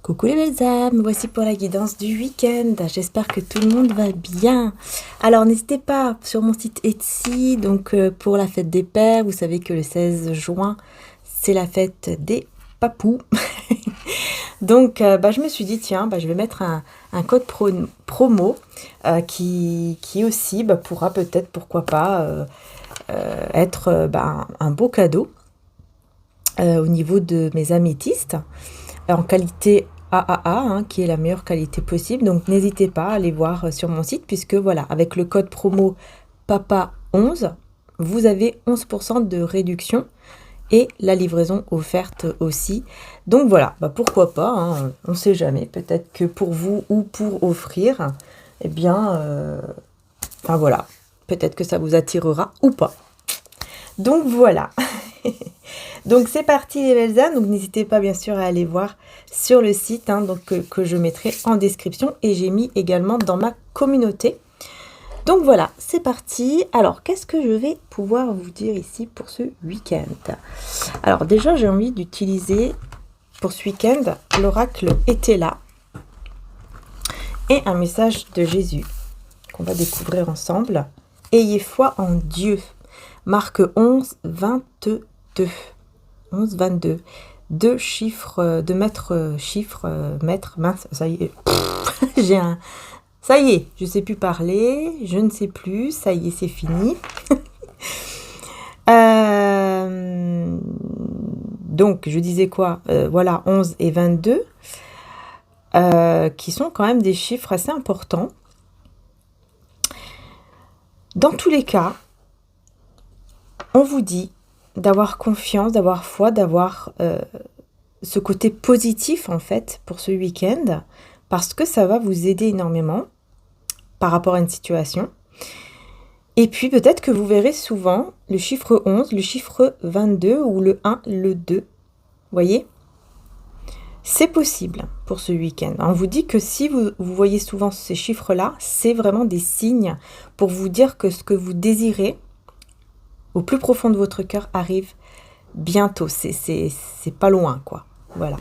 Coucou les belles âmes, voici pour la guidance du week-end. J'espère que tout le monde va bien. Alors n'hésitez pas sur mon site Etsy, donc pour la fête des pères, vous savez que le 16 juin, c'est la fête des papous. Donc je me suis dit, tiens, je vais mettre un code promo qui aussi pourra peut-être, pourquoi pas, être un beau cadeau au niveau de mes améthystes en qualité AAA, qui est la meilleure qualité possible. Donc n'hésitez pas à aller voir sur mon site, puisque voilà, avec le code promo PAPA11, vous avez 11% de réduction et la livraison offerte aussi. Donc voilà, pourquoi pas, on ne sait jamais, peut-être que pour vous ou pour offrir, eh bien, voilà, peut-être que ça vous attirera ou pas. Donc voilà. Donc c'est parti les belles âmes, donc n'hésitez pas bien sûr à aller voir sur le site que je mettrai en description et j'ai mis également dans ma communauté. Donc voilà, c'est parti. Alors qu'est-ce que je vais pouvoir vous dire ici pour ce week-end? Alors déjà j'ai envie d'utiliser pour ce week-end l'oracle était là et un message de Jésus qu'on va découvrir ensemble. Ayez foi en Dieu. Marc 11, 22. 11, 22. Deux chiffres, de mètres, mince, ça y est. Ça y est, je ne sais plus parler, je ne sais plus, ça y est, c'est fini. Donc, je disais quoi? Voilà, 11 et 22, qui sont quand même des chiffres assez importants. Dans tous les cas, on vous dit d'avoir confiance, d'avoir foi, d'avoir ce côté positif en fait pour ce week-end, parce que ça va vous aider énormément par rapport à une situation. Et puis peut-être que vous verrez souvent le chiffre 11, le chiffre 22 ou le 1, le 2. Voyez? C'est possible pour ce week-end. On vous dit que si vous voyez souvent ces chiffres-là, c'est vraiment des signes pour vous dire que ce que vous désirez au plus profond de votre cœur arrive bientôt. C'est pas loin, quoi. Voilà.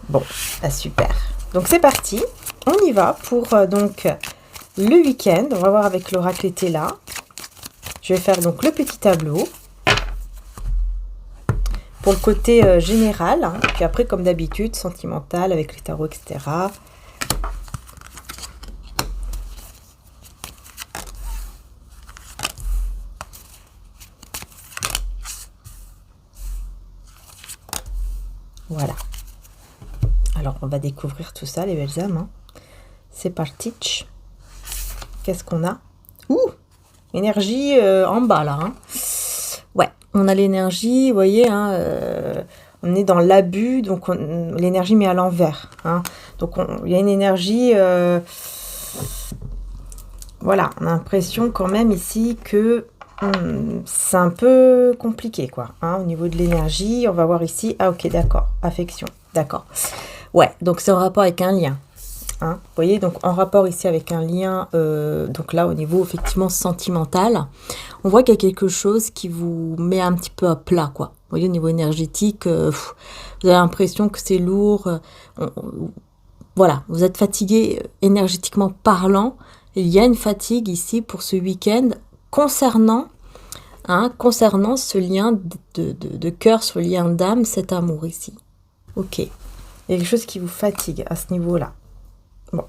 Bon, super. Donc c'est parti. On y va pour donc le week-end. On va voir avec l'oracle était là. Je vais faire donc le petit tableau pour le côté général. Puis après, comme d'habitude, sentimental avec les tarots, etc. Voilà. Alors, on va découvrir tout ça, les belles âmes. C'est parti. Qu'est-ce qu'on a? Ouh! Énergie en bas, là. Ouais, on a l'énergie, vous voyez, on est dans l'abus, donc l'énergie met à l'envers. Donc, il y a une énergie... voilà, on a l'impression quand même ici que... c'est un peu compliqué quoi au niveau de l'énergie. On va voir ici, ok, d'accord, affection, d'accord, ouais, donc c'est en rapport avec un lien, vous voyez, donc en rapport ici avec un lien, donc là au niveau effectivement sentimental, on voit qu'il y a quelque chose qui vous met un petit peu à plat quoi, vous voyez, au niveau énergétique, vous avez l'impression que c'est lourd, voilà, vous êtes fatigué énergétiquement parlant. Il y a une fatigue ici pour ce week-end concernant ce lien de cœur, ce lien d'âme, cet amour ici. Ok. Il y a quelque chose qui vous fatigue à ce niveau-là. Bon.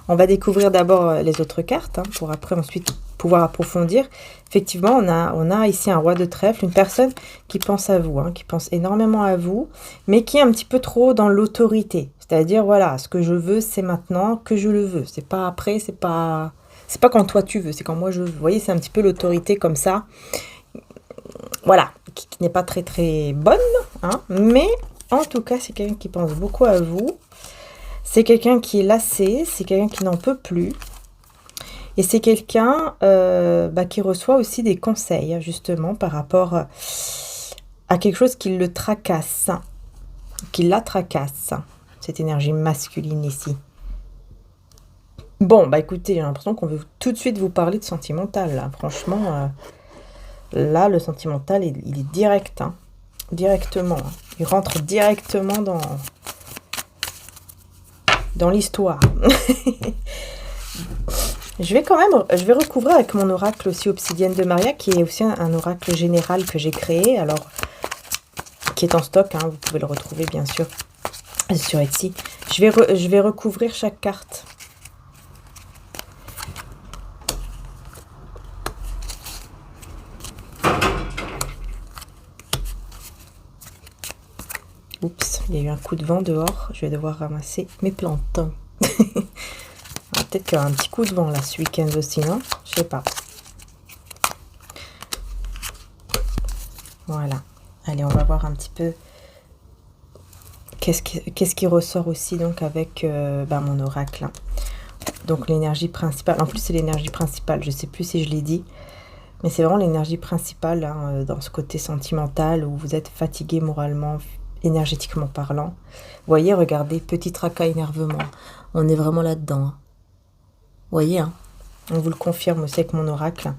On va découvrir d'abord les autres cartes pour après ensuite pouvoir approfondir. Effectivement, on a ici un roi de trèfle, une personne qui pense à vous, qui pense énormément à vous, mais qui est un petit peu trop dans l'autorité. C'est-à-dire, voilà, ce que je veux, c'est maintenant que je le veux. C'est pas après, c'est pas quand toi tu veux, c'est quand moi je veux. Vous voyez, c'est un petit peu l'autorité comme ça. Voilà, qui n'est pas très très bonne, mais en tout cas, c'est quelqu'un qui pense beaucoup à vous. C'est quelqu'un qui est lassé, c'est quelqu'un qui n'en peut plus. Et c'est quelqu'un qui reçoit aussi des conseils, hein, justement, par rapport à quelque chose qui le tracasse, qui la tracasse, cette énergie masculine ici. Bon, bah écoutez, j'ai l'impression qu'on veut tout de suite vous parler de sentimental, là. Franchement, là, le sentimental, il est direct, hein, directement. Hein. Il rentre directement dans l'histoire. Je vais recouvrir avec mon oracle aussi Obsidienne de Maria, qui est aussi un oracle général que j'ai créé, alors qui est en stock, hein, vous pouvez le retrouver bien sûr sur Etsy. Je vais recouvrir chaque carte. Oups, il y a eu un coup de vent dehors, je vais devoir ramasser mes plantes. Peut-être qu'il y aura un petit coup de vent là ce week-end aussi, non? Je sais pas. Voilà. Allez, on va voir un petit peu qu'est-ce qui ressort aussi donc avec mon oracle. Hein. Donc l'énergie principale. En plus, c'est l'énergie principale. Je sais plus si je l'ai dit. Mais c'est vraiment l'énergie principale hein, dans ce côté sentimental où vous êtes fatigué moralement, énergétiquement parlant. Vous voyez, regardez, petit tracas, énervement. On est vraiment là-dedans. Hein. Vous voyez, hein, on vous le confirme aussi avec mon oracle.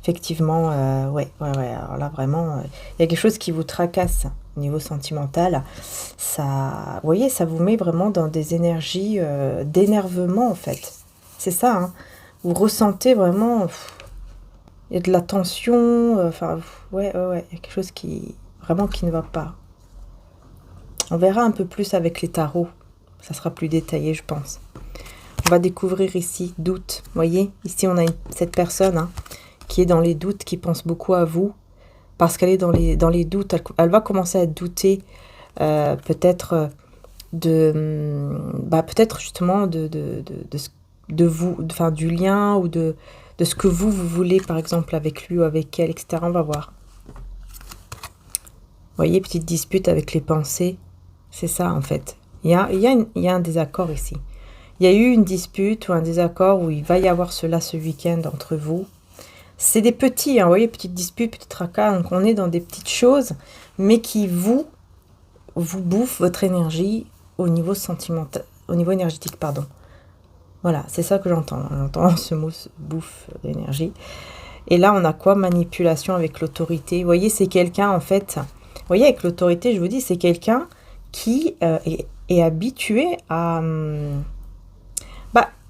Effectivement, ouais. Alors là, vraiment, il y a quelque chose qui vous tracasse au niveau sentimental. Ça, vous voyez, ça vous met vraiment dans des énergies d'énervement, en fait. C'est ça, hein. Vous ressentez vraiment... il y a de la tension. Ouais. Il y a quelque chose qui ne va pas. On verra un peu plus avec les tarots. Ça sera plus détaillé, je pense. On va découvrir ici, doute. Vous voyez, ici, on a cette personne hein, qui est dans les doutes, qui pense beaucoup à vous. Parce qu'elle est dans les doutes. Elle va commencer à douter peut-être peut-être justement de vous, enfin du lien ou de ce que vous voulez, par exemple, avec lui ou avec elle, etc. On va voir. Vous voyez, petite dispute avec les pensées. C'est ça, en fait. Il y a un désaccord ici. Il y a eu une dispute ou un désaccord où il va y avoir cela ce week-end entre vous. C'est des petits, hein, vous voyez, petites disputes, petits tracas. Donc, on est dans des petites choses, mais qui vous bouffent votre énergie au niveau sentimental, au niveau énergétique, pardon. Voilà, c'est ça que j'entends. J'entends ce mot bouffe d'énergie. Et là, on a quoi? Manipulation avec l'autorité. Vous voyez, c'est quelqu'un, en fait... Vous voyez, avec l'autorité, je vous dis, c'est quelqu'un qui est habitué à...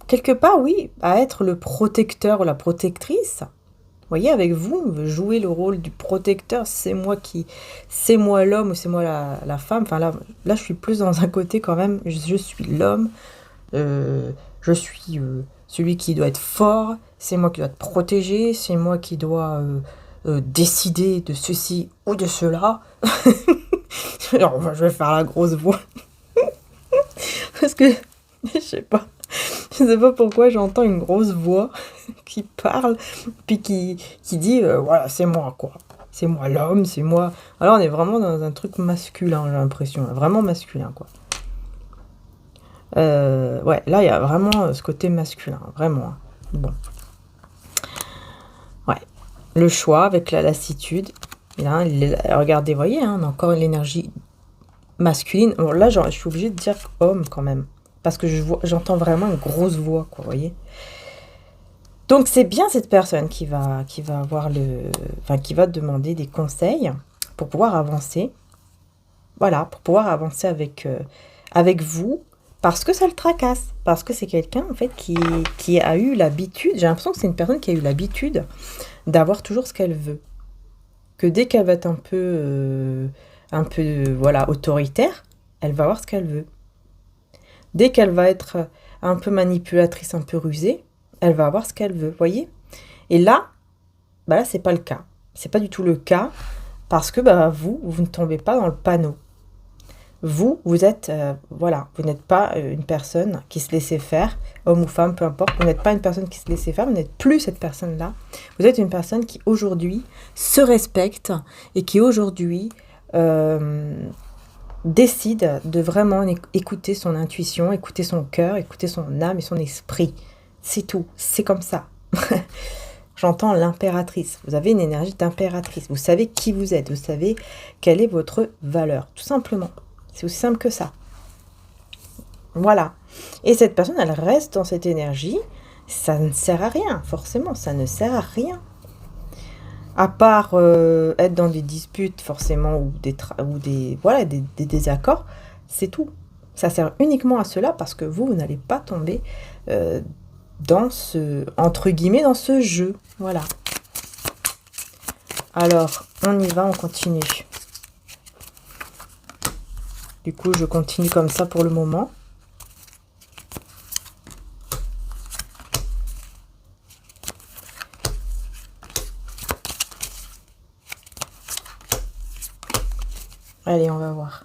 quelque part, oui, à être le protecteur ou la protectrice. Vous voyez, avec vous jouez le rôle du protecteur. C'est moi l'homme ou c'est moi la femme. Enfin, là, je suis plus dans un côté quand même. Je suis l'homme. Je suis celui qui doit être fort. C'est moi qui dois être protégé. C'est moi qui dois décider de ceci ou de cela. Alors, je vais faire la grosse voix. Parce que, je sais pas pourquoi j'entends une grosse voix qui parle, puis qui dit, voilà, c'est moi, quoi. C'est moi l'homme, c'est moi... Alors, on est vraiment dans un truc masculin, j'ai l'impression. Vraiment masculin, quoi. Ouais, là, il y a vraiment ce côté masculin, vraiment. Bon. Ouais. Le choix avec la lassitude. Et là, regardez, voyez, hein, on a encore l'énergie masculine. Bon, là, je suis obligée de dire homme, quand même. Parce que j'entends vraiment une grosse voix, quoi, vous voyez. Donc, c'est bien cette personne qui va avoir qui va demander des conseils pour pouvoir avancer. Voilà, pour pouvoir avancer avec vous. Parce que ça le tracasse. Parce que c'est quelqu'un, en fait, qui a eu l'habitude... J'ai l'impression que c'est une personne qui a eu l'habitude d'avoir toujours ce qu'elle veut. Que dès qu'elle va être un peu voilà, autoritaire, elle va avoir ce qu'elle veut. Dès qu'elle va être un peu manipulatrice, un peu rusée, elle va avoir ce qu'elle veut, voyez. Et là, là, c'est pas le cas. C'est pas du tout le cas parce que vous ne tombez pas dans le panneau. Vous êtes, voilà, vous n'êtes pas une personne qui se laissait faire, homme ou femme, peu importe. Vous n'êtes pas une personne qui se laissait faire, vous n'êtes plus cette personne-là. Vous êtes une personne qui, aujourd'hui, se respecte et qui, aujourd'hui, décide de vraiment écouter son intuition, écouter son cœur, écouter son âme et son esprit. C'est tout, c'est comme ça. J'entends l'impératrice. Vous avez une énergie d'impératrice. Vous savez qui vous êtes. Vous savez quelle est votre valeur. Tout simplement. C'est aussi simple que ça. Voilà. Et cette personne, elle reste dans cette énergie. Ça ne sert à rien, forcément. Ça ne sert à rien. À part être dans des disputes, forcément, ou des désaccords, c'est tout. Ça sert uniquement à cela parce que vous n'allez pas tomber dans ce, entre guillemets, dans ce jeu. Voilà. Alors, on y va, on continue. Du coup, je continue comme ça pour le moment. Allez, on va voir.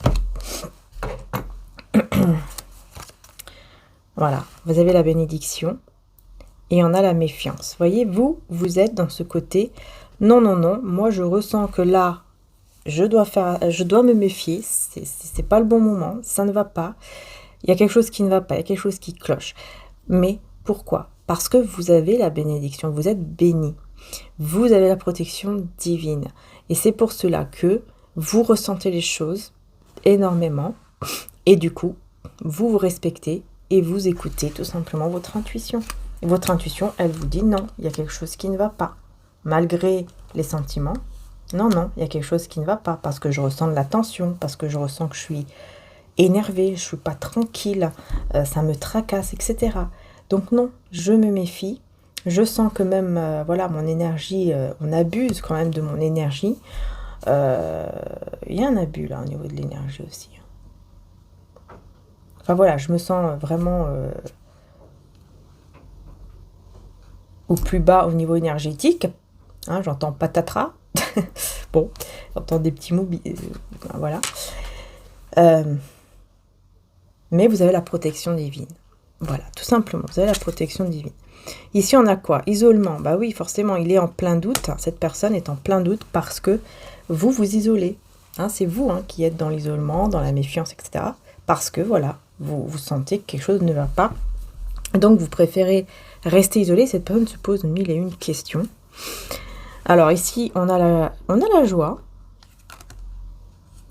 Voilà, vous avez la bénédiction et on a la méfiance. Voyez, vous êtes dans ce côté. Non, non, non, moi je ressens que là, je dois me méfier. C'est pas le bon moment, ça ne va pas. Il y a quelque chose qui ne va pas, il y a quelque chose qui cloche. Mais pourquoi? Parce que vous avez la bénédiction, vous êtes béni. Vous avez la protection divine. Et c'est pour cela que vous ressentez les choses énormément. Et du coup, vous vous respectez et vous écoutez tout simplement votre intuition. Et votre intuition, elle vous dit non, il y a quelque chose qui ne va pas. Malgré les sentiments, non, non, il y a quelque chose qui ne va pas. Parce que je ressens de la tension, parce que je ressens que je suis énervée, je ne suis pas tranquille, ça me tracasse, etc. Donc non, je me méfie. Je sens que même, voilà, mon énergie, on abuse quand même de mon énergie. Il y a un abus là au niveau de l'énergie aussi. Enfin voilà, je me sens vraiment au plus bas au niveau énergétique. Hein, j'entends patatras. Bon, j'entends des petits mots. Voilà. Mais vous avez la protection divine. Voilà, tout simplement, vous avez la protection divine. Ici, on a quoi? Isolement. Bah oui, forcément, il est en plein doute. Cette personne est en plein doute parce que vous vous isolez. Hein, c'est vous qui êtes dans l'isolement, dans la méfiance, etc. Parce que, voilà, vous sentez que quelque chose ne va pas. Donc, vous préférez rester isolé. Cette personne se pose 1001 questions. Alors, ici, on a la joie.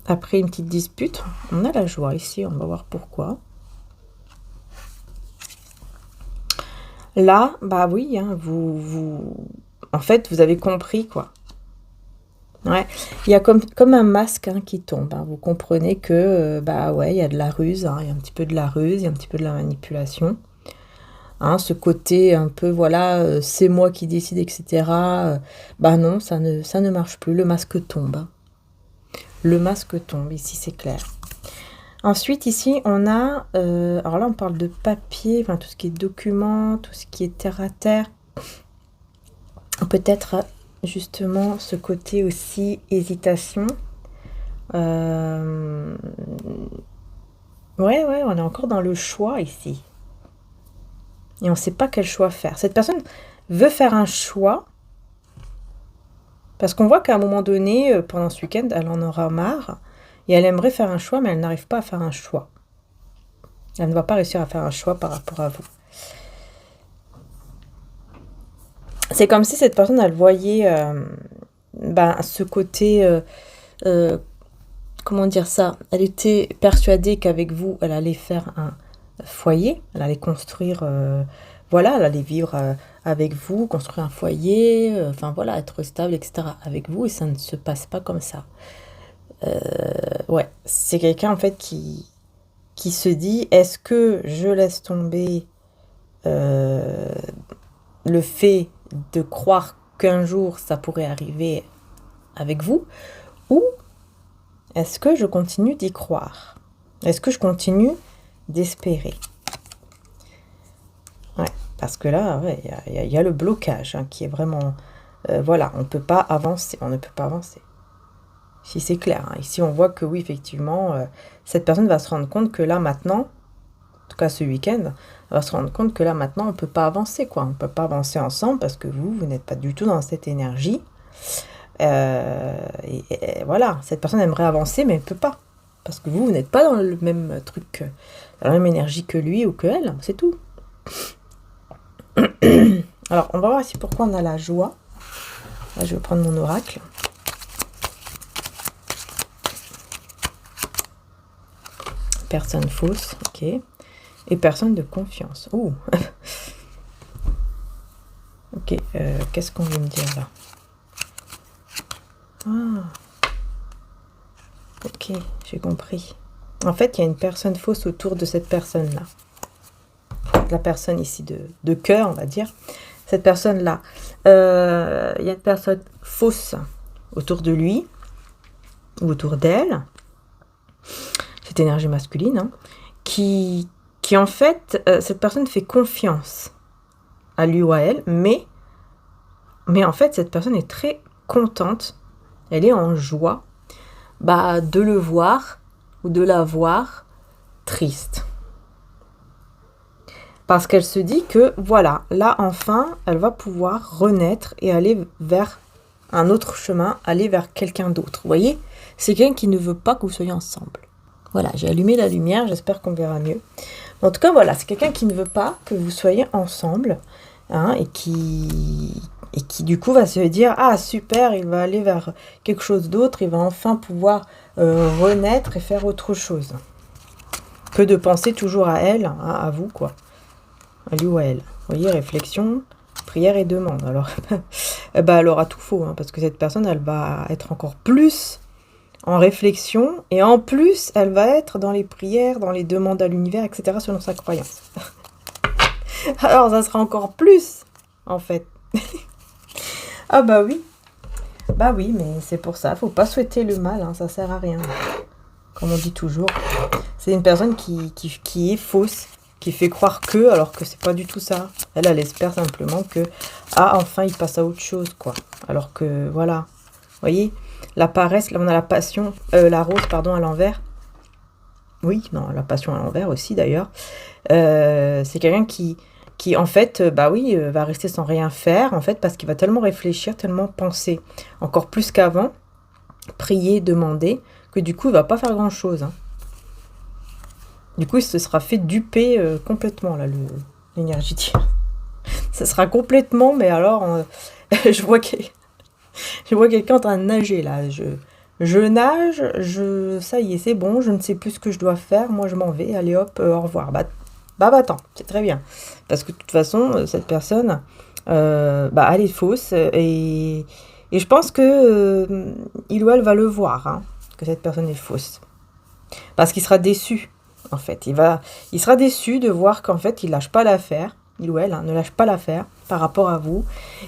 Après une petite dispute, on a la joie. Ici, on va voir pourquoi. Là, bah oui, en fait, vous avez compris, quoi. Ouais, il y a comme un masque qui tombe. Vous comprenez que, bah ouais, il y a de la ruse, il y a un petit peu de la ruse, il y a un petit peu de la manipulation. Ce côté un peu, voilà, c'est moi qui décide, etc. Bah non, ça ne marche plus, le masque tombe. Le masque tombe, ici c'est clair. Ensuite, ici, on a... alors là, on parle de papier, enfin, tout ce qui est documents, tout ce qui est terre à terre. Peut-être, justement, ce côté aussi hésitation. Ouais, on est encore dans le choix, ici. Et on ne sait pas quel choix faire. Cette personne veut faire un choix, parce qu'on voit qu'à un moment donné, pendant ce week-end, elle en aura marre. Et elle aimerait faire un choix, mais elle n'arrive pas à faire un choix. Elle ne va pas réussir à faire un choix par rapport à vous. C'est comme si cette personne, elle voyait ce côté... comment dire ça? Elle était persuadée qu'avec vous, elle allait faire un foyer. Elle allait construire... voilà, elle allait vivre avec vous, construire un foyer. Enfin voilà, être stable, etc. avec vous. Et ça ne se passe pas comme ça. Ouais, c'est quelqu'un en fait qui se dit, est-ce que je laisse tomber le fait de croire qu'un jour ça pourrait arriver avec vous, ou est-ce que je continue d'y croire? Est-ce que je continue d'espérer? Ouais, parce que là, il y a le blocage qui est vraiment... voilà, on ne peut pas avancer, Si c'est clair. Ici, on voit que oui, effectivement, cette personne va se rendre compte que là, maintenant, en tout cas ce week-end, elle va se rendre compte que là, maintenant, on ne peut pas avancer, quoi. On ne peut pas avancer ensemble parce que vous n'êtes pas du tout dans cette énergie. Et voilà, cette personne aimerait avancer, mais elle ne peut pas. Parce que vous n'êtes pas dans le même truc, dans la même énergie que lui ou que elle, c'est tout. Alors, on va voir ici pourquoi on a la joie. Là, je vais prendre mon oracle. Personne fausse, ok. Et personne de confiance. Ouh. Ok, qu'est-ce qu'on veut me dire là? Ah. Ok, j'ai compris. En fait, il y a une personne fausse autour de cette personne-là. La personne ici de cœur, on va dire. Cette personne-là. Il y a une personne fausse autour de lui ou autour d'elle. Cette énergie masculine, hein, qui en fait, cette personne fait confiance à lui ou à elle, mais en fait, cette personne est très contente, elle est en joie de le voir ou de la voir triste. Parce qu'elle se dit que, voilà, là, enfin, elle va pouvoir renaître et aller vers un autre chemin, aller vers quelqu'un d'autre. Vous voyez? C'est quelqu'un qui ne veut pas que vous soyez ensemble. Voilà, j'ai allumé la lumière, j'espère qu'on verra mieux. En tout cas, voilà, c'est quelqu'un qui ne veut pas que vous soyez ensemble, hein, et qui du coup va se dire « Ah, super, il va aller vers quelque chose d'autre, il va enfin pouvoir renaître et faire autre chose. » Que de penser toujours à elle, hein, à vous, quoi. À lui ou à elle. Vous voyez, réflexion, prière et demande. Alors, elle aura tout faux, hein, parce que cette personne, elle va être encore plus en réflexion, et en plus, elle va être dans les prières, dans les demandes à l'univers, etc., selon sa croyance. Alors, ça sera encore plus, en fait. Ah bah oui, mais c'est pour ça, faut pas souhaiter le mal, hein, ça sert à rien. Comme on dit toujours, c'est une personne qui est fausse, qui fait croire que, alors que c'est pas du tout ça. Elle espère simplement que, enfin, il passe à autre chose, quoi. Alors que, voilà, vous voyez, la paresse, là on a la passion, la rose, pardon, à l'envers. Oui, non, la passion à l'envers aussi, d'ailleurs. C'est quelqu'un qui en fait, va rester sans rien faire, en fait, parce qu'il va tellement réfléchir, tellement penser, encore plus qu'avant, prier, demander, que du coup, il va pas faire grand-chose, hein. Du coup, il se sera fait duper complètement, là, l'énergie tire. Ça sera complètement, mais alors, je vois quelqu'un en train de nager, là. Je nage, ça y est, c'est bon, je ne sais plus ce que je dois faire, moi je m'en vais, allez hop, au revoir. Va-t'en, c'est très bien. Parce que de toute façon, cette personne, elle est fausse, et je pense que il ou elle va le voir, hein, que cette personne est fausse. Parce qu'il sera déçu, en fait. Il sera déçu de voir qu'en fait, il lâche pas l'affaire, il ou elle, hein, ne lâche pas l'affaire par rapport à vous,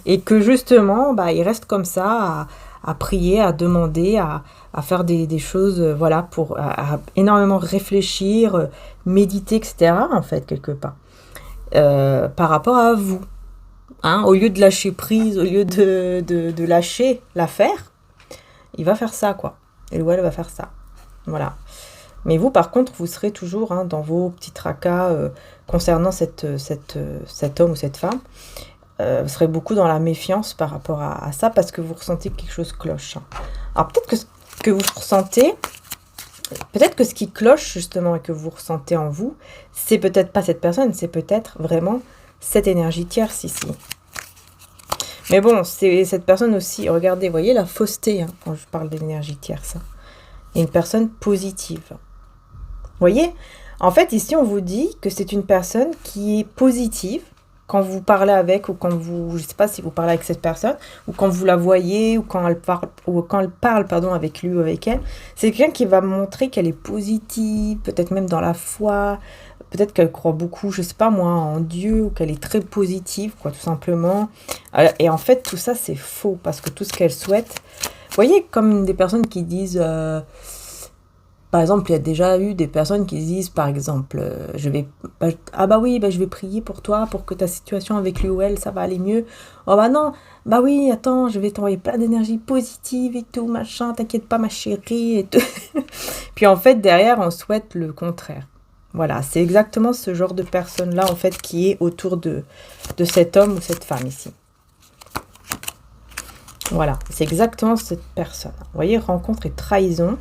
et que justement, il reste comme ça à prier, à demander, à faire des choses, voilà, à énormément réfléchir, méditer, etc., en fait, quelque part, par rapport à vous. Hein, au lieu de lâcher prise, au lieu de lâcher l'affaire, il va faire ça, quoi. Et ou elle va faire ça. Voilà. Mais vous, par contre, vous serez toujours, hein, dans vos petits tracas concernant cet homme ou cette femme. Vous serez beaucoup dans la méfiance par rapport à ça, parce que vous ressentez que quelque chose cloche. Alors peut-être que ce que vous ressentez, peut-être que ce qui cloche justement et que vous ressentez en vous, c'est peut-être pas cette personne, c'est peut-être vraiment cette énergie tierce ici. Mais bon, c'est cette personne aussi, regardez, vous voyez la fausseté, hein, quand je parle de l'énergie tierce. Hein. Et une personne positive. Vous voyez, en fait, ici, on vous dit que c'est une personne qui est positive quand vous parlez avec, ou quand vous, je sais pas si vous parlez avec cette personne, ou quand vous la voyez, ou quand elle parle, pardon, avec lui ou avec elle. C'est quelqu'un qui va montrer qu'elle est positive, peut-être même dans la foi, peut-être qu'elle croit beaucoup, je sais pas moi, en Dieu, ou qu'elle est très positive, quoi, tout simplement. Et en fait, tout ça, c'est faux, parce que tout ce qu'elle souhaite... Vous voyez, comme des personnes qui disent... Par exemple, il y a déjà eu des personnes qui disent, par exemple, je vais prier pour toi, pour que ta situation avec lui ou elle, ça va aller mieux. Oh non, oui, attends, je vais t'envoyer plein d'énergie positive et tout, machin, t'inquiète pas ma chérie et tout. Puis en fait, derrière, on souhaite le contraire. Voilà, c'est exactement ce genre de personne-là, en fait, qui est autour de cet homme ou cette femme ici. Voilà, c'est exactement cette personne. Vous voyez, rencontre et trahison.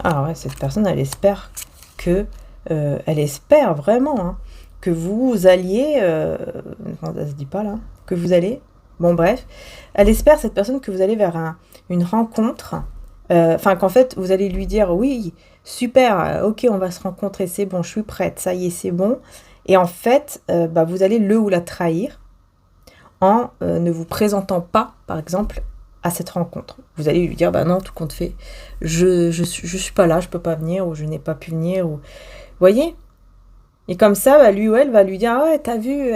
Ah ouais, cette personne, elle espère vraiment, hein, que vous alliez... non, ça se dit pas là. Que vous allez... Bon, bref. Elle espère, cette personne, que vous allez vers une rencontre. Enfin, qu'en fait, vous allez lui dire, oui, super, ok, on va se rencontrer, c'est bon, je suis prête, ça y est, c'est bon. Et en fait, vous allez le ou la trahir en ne vous présentant pas, par exemple, à cette rencontre. Vous allez lui dire, bah non, tout compte fait, je suis pas là, je peux pas venir, ou je n'ai pas pu venir, ou... Vous voyez? Et comme ça, lui ou elle va lui dire, ah ouais, t'as vu,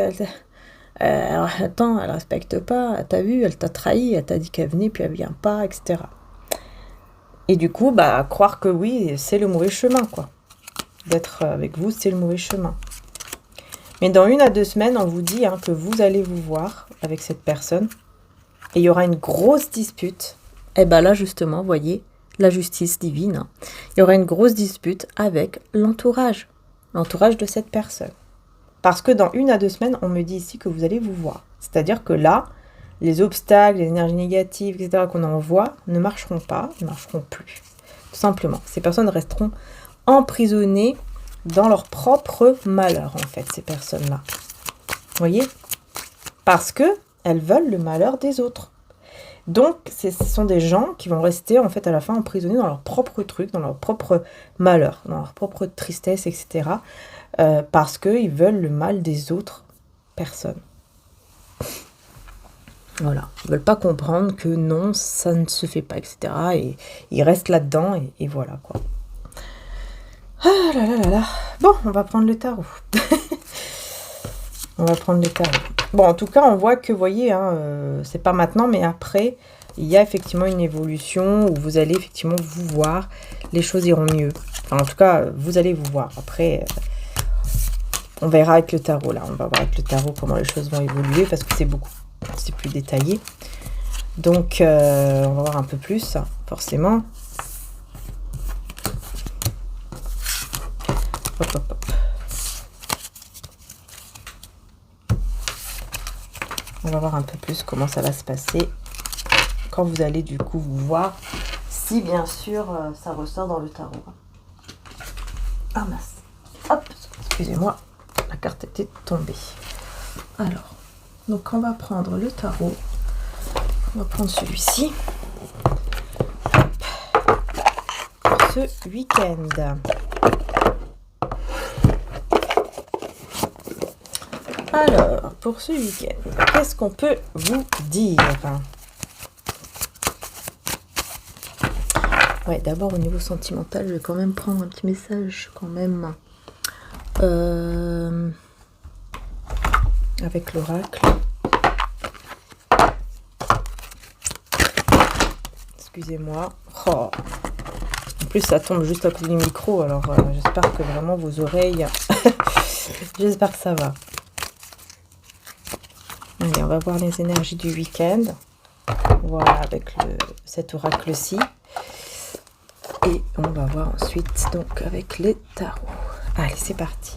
alors, attends, elle respecte pas, t'as vu, elle t'a trahi, elle t'a dit qu'elle venait, puis elle vient pas, etc. Et du coup, croire que oui, c'est le mauvais chemin, quoi. D'être avec vous, c'est le mauvais chemin. Mais dans 1 à 2 semaines, on vous dit que vous allez vous voir avec cette personne. Et il y aura une grosse dispute. Et là, justement, voyez, la justice divine. Il y aura une grosse dispute avec l'entourage de cette personne. Parce que dans 1 à 2 semaines, on me dit ici que vous allez vous voir. C'est-à-dire que là, les obstacles, les énergies négatives, etc. qu'on envoie ne marcheront pas, ne marcheront plus. Tout simplement. Ces personnes resteront emprisonnées dans leur propre malheur, en fait, ces personnes-là. Vous voyez? Parce que elles veulent le malheur des autres. Donc, ce sont des gens qui vont rester, en fait, à la fin, emprisonnés dans leur propre truc, dans leur propre malheur, dans leur propre tristesse, etc. Parce qu'ils veulent le mal des autres personnes. Voilà. Ils ne veulent pas comprendre que non, ça ne se fait pas, etc. Et ils restent là-dedans, et voilà, quoi. Ah là là là là. Bon, on va prendre le tarot. On va prendre le tarot. Bon, en tout cas, on voit que, vous voyez, c'est pas maintenant, mais après, il y a effectivement une évolution où vous allez effectivement vous voir, les choses iront mieux. Enfin, en tout cas, vous allez vous voir. Après, on verra avec le tarot, là. On va voir avec le tarot comment les choses vont évoluer, parce que c'est plus détaillé. Donc, on va voir un peu plus, forcément. Hop, hop, hop. On va voir un peu plus comment ça va se passer quand vous allez du coup vous voir, si bien sûr ça ressort dans le tarot. Ah mince. Hop, excusez-moi, la carte était tombée. Alors, donc on va prendre le tarot. On va prendre celui-ci. Pour ce week-end. Alors, pour ce week-end, qu'est-ce qu'on peut vous dire? Ouais, d'abord au niveau sentimental, je vais quand même prendre un petit message quand même avec l'oracle. Excusez-moi. Oh. En plus, ça tombe juste à côté du micro, alors j'espère que vraiment vos oreilles... J'espère que ça va. Allez, on va voir les énergies du week-end. Voilà, avec cet oracle-ci. Et on va voir ensuite, donc, avec les tarots. Allez, c'est parti.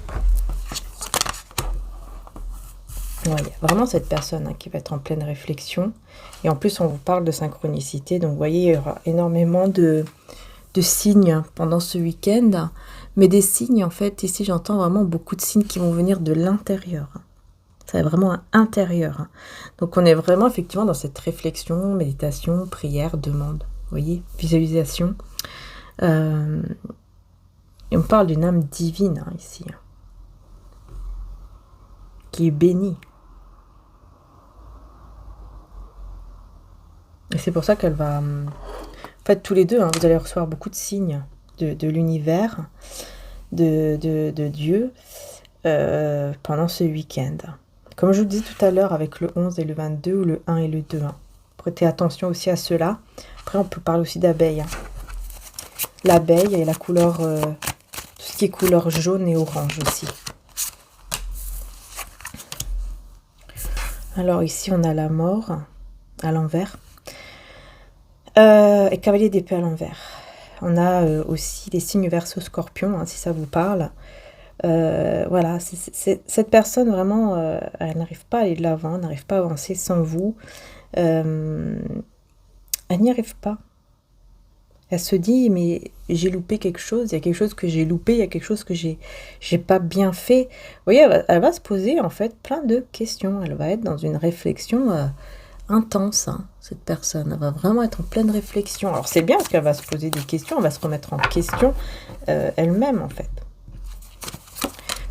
Ouais, il y a vraiment cette personne qui va être en pleine réflexion. Et en plus, on vous parle de synchronicité. Donc, vous voyez, il y aura énormément de signes pendant ce week-end. Mais des signes, en fait, ici, j'entends vraiment beaucoup de signes qui vont venir de l'intérieur. C'est vraiment intérieur. Donc, on est vraiment, effectivement, dans cette réflexion, méditation, prière, demande. Vous voyez, visualisation. Et on parle d'une âme divine, ici. Qui est bénie. Et c'est pour ça qu'elle va... En fait, tous les deux, vous allez recevoir beaucoup de signes de l'univers, de Dieu, pendant ce week-end. Comme je vous disais tout à l'heure, avec le 11 et le 22, ou le 1 et le 2. Prêtez attention aussi à cela. Après, on peut parler aussi d'abeille. L'abeille et la couleur... tout ce qui est couleur jaune et orange aussi. Alors, ici, on a la mort à l'envers. Et cavalier d'épée à l'envers. On a aussi les signes Verseau Scorpion, si ça vous parle. Voilà, cette personne vraiment, elle n'arrive pas à aller de l'avant, elle n'arrive pas à avancer sans vous. Elle n'y arrive pas. Elle se dit, mais j'ai loupé quelque chose, il y a quelque chose que j'ai loupé, il y a quelque chose que j'ai pas bien fait. Vous voyez, elle va se poser en fait plein de questions. Elle va être dans une réflexion intense, hein, cette personne. Elle va vraiment être en pleine réflexion. Alors c'est bien parce qu'elle va se poser des questions, elle va se remettre en question elle-même en fait.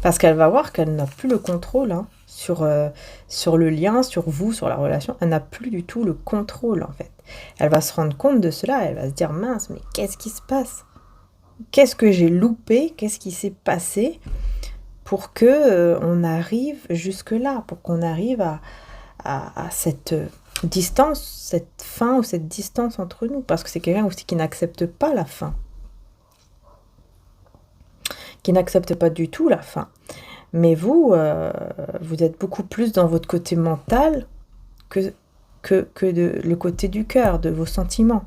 Parce qu'elle va voir qu'elle n'a plus le contrôle hein, sur le lien, sur vous, sur la relation. Elle n'a plus du tout le contrôle en fait. Elle va se rendre compte de cela, elle va se dire mince, mais qu'est-ce qui se passe? Qu'est-ce que j'ai loupé? Qu'est-ce qui s'est passé pour que on arrive jusque-là, pour qu'on arrive à cette distance, cette fin ou cette distance entre nous? Parce que c'est quelqu'un aussi qui n'accepte pas la fin. Qui n'accepte pas du tout la fin. Mais vous, vous êtes beaucoup plus dans votre côté mental que le côté du cœur, de vos sentiments.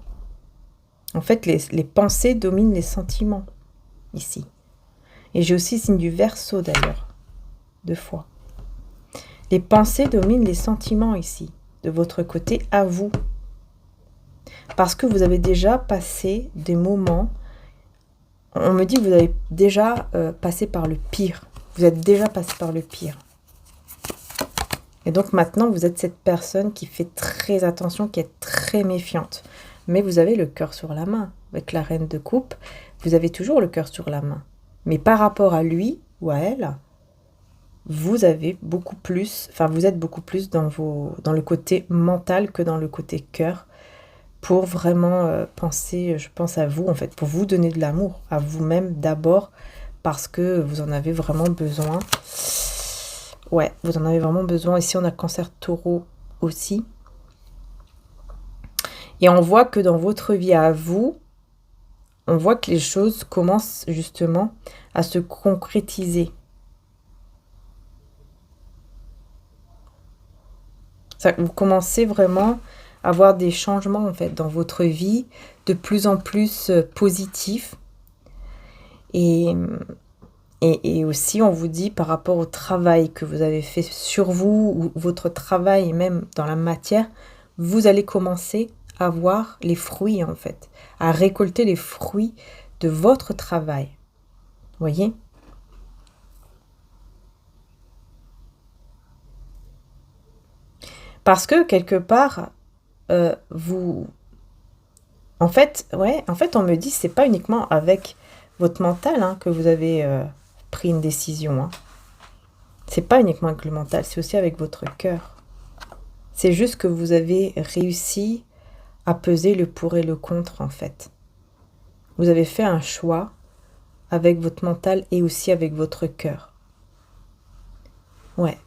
En fait, les pensées dominent les sentiments, ici. Et j'ai aussi signe du Verseau, d'ailleurs, 2 fois. Les pensées dominent les sentiments, ici, de votre côté à vous. Parce que vous avez déjà passé des moments. On me dit que vous avez déjà passé par le pire. Vous êtes déjà passé par le pire. Et donc maintenant, vous êtes cette personne qui fait très attention, qui est très méfiante. Mais vous avez le cœur sur la main. Avec la reine de coupe, vous avez toujours le cœur sur la main. Mais par rapport à lui ou à elle, vous avez beaucoup plus, enfin vous êtes beaucoup plus dans le côté mental que dans le côté cœur. Pour vraiment penser, je pense à vous en fait, pour vous donner de l'amour, à vous-même d'abord, parce que vous en avez vraiment besoin. Ouais, vous en avez vraiment besoin. Ici, on a Cancer Taureau aussi. Et on voit que dans votre vie à vous, on voit que les choses commencent justement à se concrétiser. Vous commencez vraiment à avoir des changements en fait dans votre vie, de plus en plus positifs. Et aussi, on vous dit par rapport au travail que vous avez fait sur vous, ou votre travail même dans la matière, vous allez commencer à voir les fruits en fait, à récolter les fruits de votre travail. Vous voyez ? Parce que quelque part, vous... En fait, on me dit c'est pas uniquement avec votre mental hein, que vous avez pris une décision. Hein. C'est pas uniquement avec le mental, c'est aussi avec votre cœur. C'est juste que vous avez réussi à peser le pour et le contre en fait. Vous avez fait un choix avec votre mental et aussi avec votre cœur. Ouais.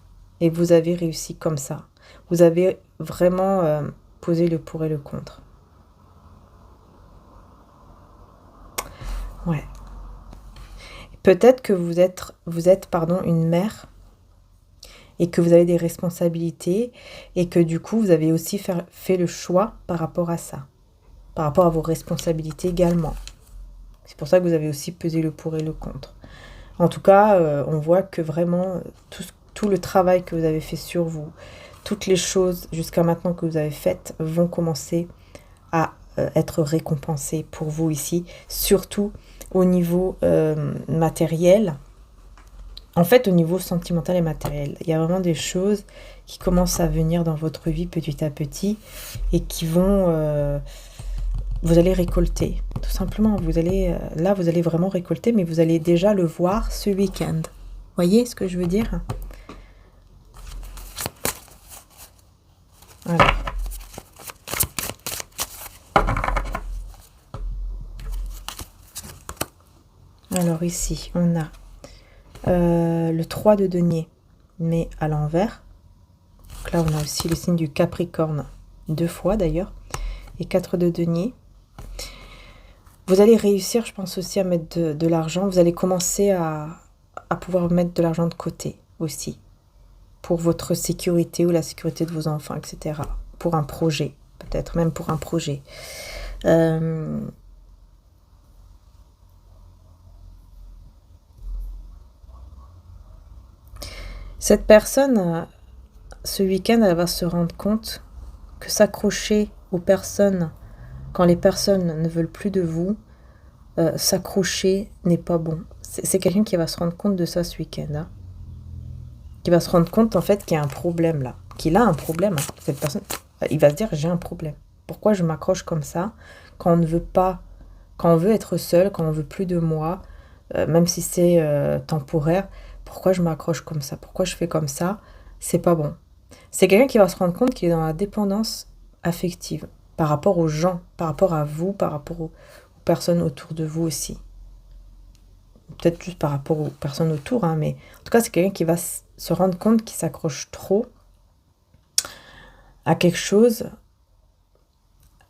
Et vous avez réussi comme ça. Vous avez vraiment posé le pour et le contre. Ouais. Peut-être que vous êtes une mère et que vous avez des responsabilités et que du coup, vous avez aussi fait le choix par rapport à ça, par rapport à vos responsabilités également. C'est pour ça que vous avez aussi pesé le pour et le contre. En tout cas, on voit que vraiment, tout le travail que vous avez fait sur vous, toutes les choses jusqu'à maintenant que vous avez faites vont commencer à être récompensées pour vous ici, surtout au niveau matériel. En fait, au niveau sentimental et matériel, il y a vraiment des choses qui commencent à venir dans votre vie petit à petit et qui vont... vous allez récolter, tout simplement. Vous allez vraiment récolter, mais vous allez déjà le voir ce week-end. Voyez ce que je veux dire ? Alors ici, on a le 3 de denier, mais à l'envers. Donc là, on a aussi le signe du Capricorne, 2 fois d'ailleurs, et 4 de denier. Vous allez réussir, je pense aussi, à mettre de l'argent. Vous allez commencer à pouvoir mettre de l'argent de côté aussi, pour votre sécurité ou la sécurité de vos enfants, etc. Pour un projet, peut-être même pour un projet. Cette personne, ce week-end, elle va se rendre compte que s'accrocher aux personnes quand les personnes ne veulent plus de vous, s'accrocher n'est pas bon. C'est quelqu'un qui va se rendre compte de ça ce week-end, hein. Qui va se rendre compte en fait qu'il y a un problème là. Qu'il a un problème, hein. Cette personne, il va se dire j'ai un problème. Pourquoi je m'accroche comme ça quand on ne veut pas, quand on veut être seul, quand on veut plus de moi, même si c'est temporaire, pourquoi je m'accroche comme ça? Pourquoi je fais comme ça? C'est pas bon. C'est quelqu'un qui va se rendre compte qu'il est dans la dépendance affective par rapport aux gens, par rapport à vous, par rapport aux personnes autour de vous aussi. Peut-être juste par rapport aux personnes autour, hein, mais en tout cas, c'est quelqu'un qui va se rendre compte qu'il s'accroche trop à quelque chose,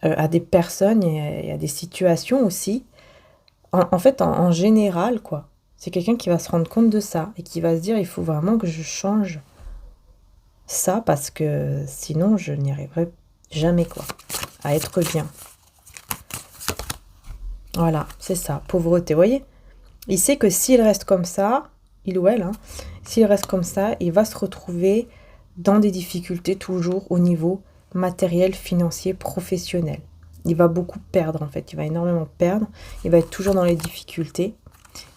à des personnes et à des situations aussi. En fait, en général, quoi. C'est quelqu'un qui va se rendre compte de ça et qui va se dire, il faut vraiment que je change ça parce que sinon, je n'y arriverai jamais, quoi, à être bien. Voilà, c'est ça, pauvreté, vous voyez? Il sait que s'il reste comme ça, il ou elle, hein, s'il reste comme ça, il va se retrouver dans des difficultés toujours au niveau matériel, financier, professionnel. Il va beaucoup perdre en fait, il va énormément perdre, il va être toujours dans les difficultés.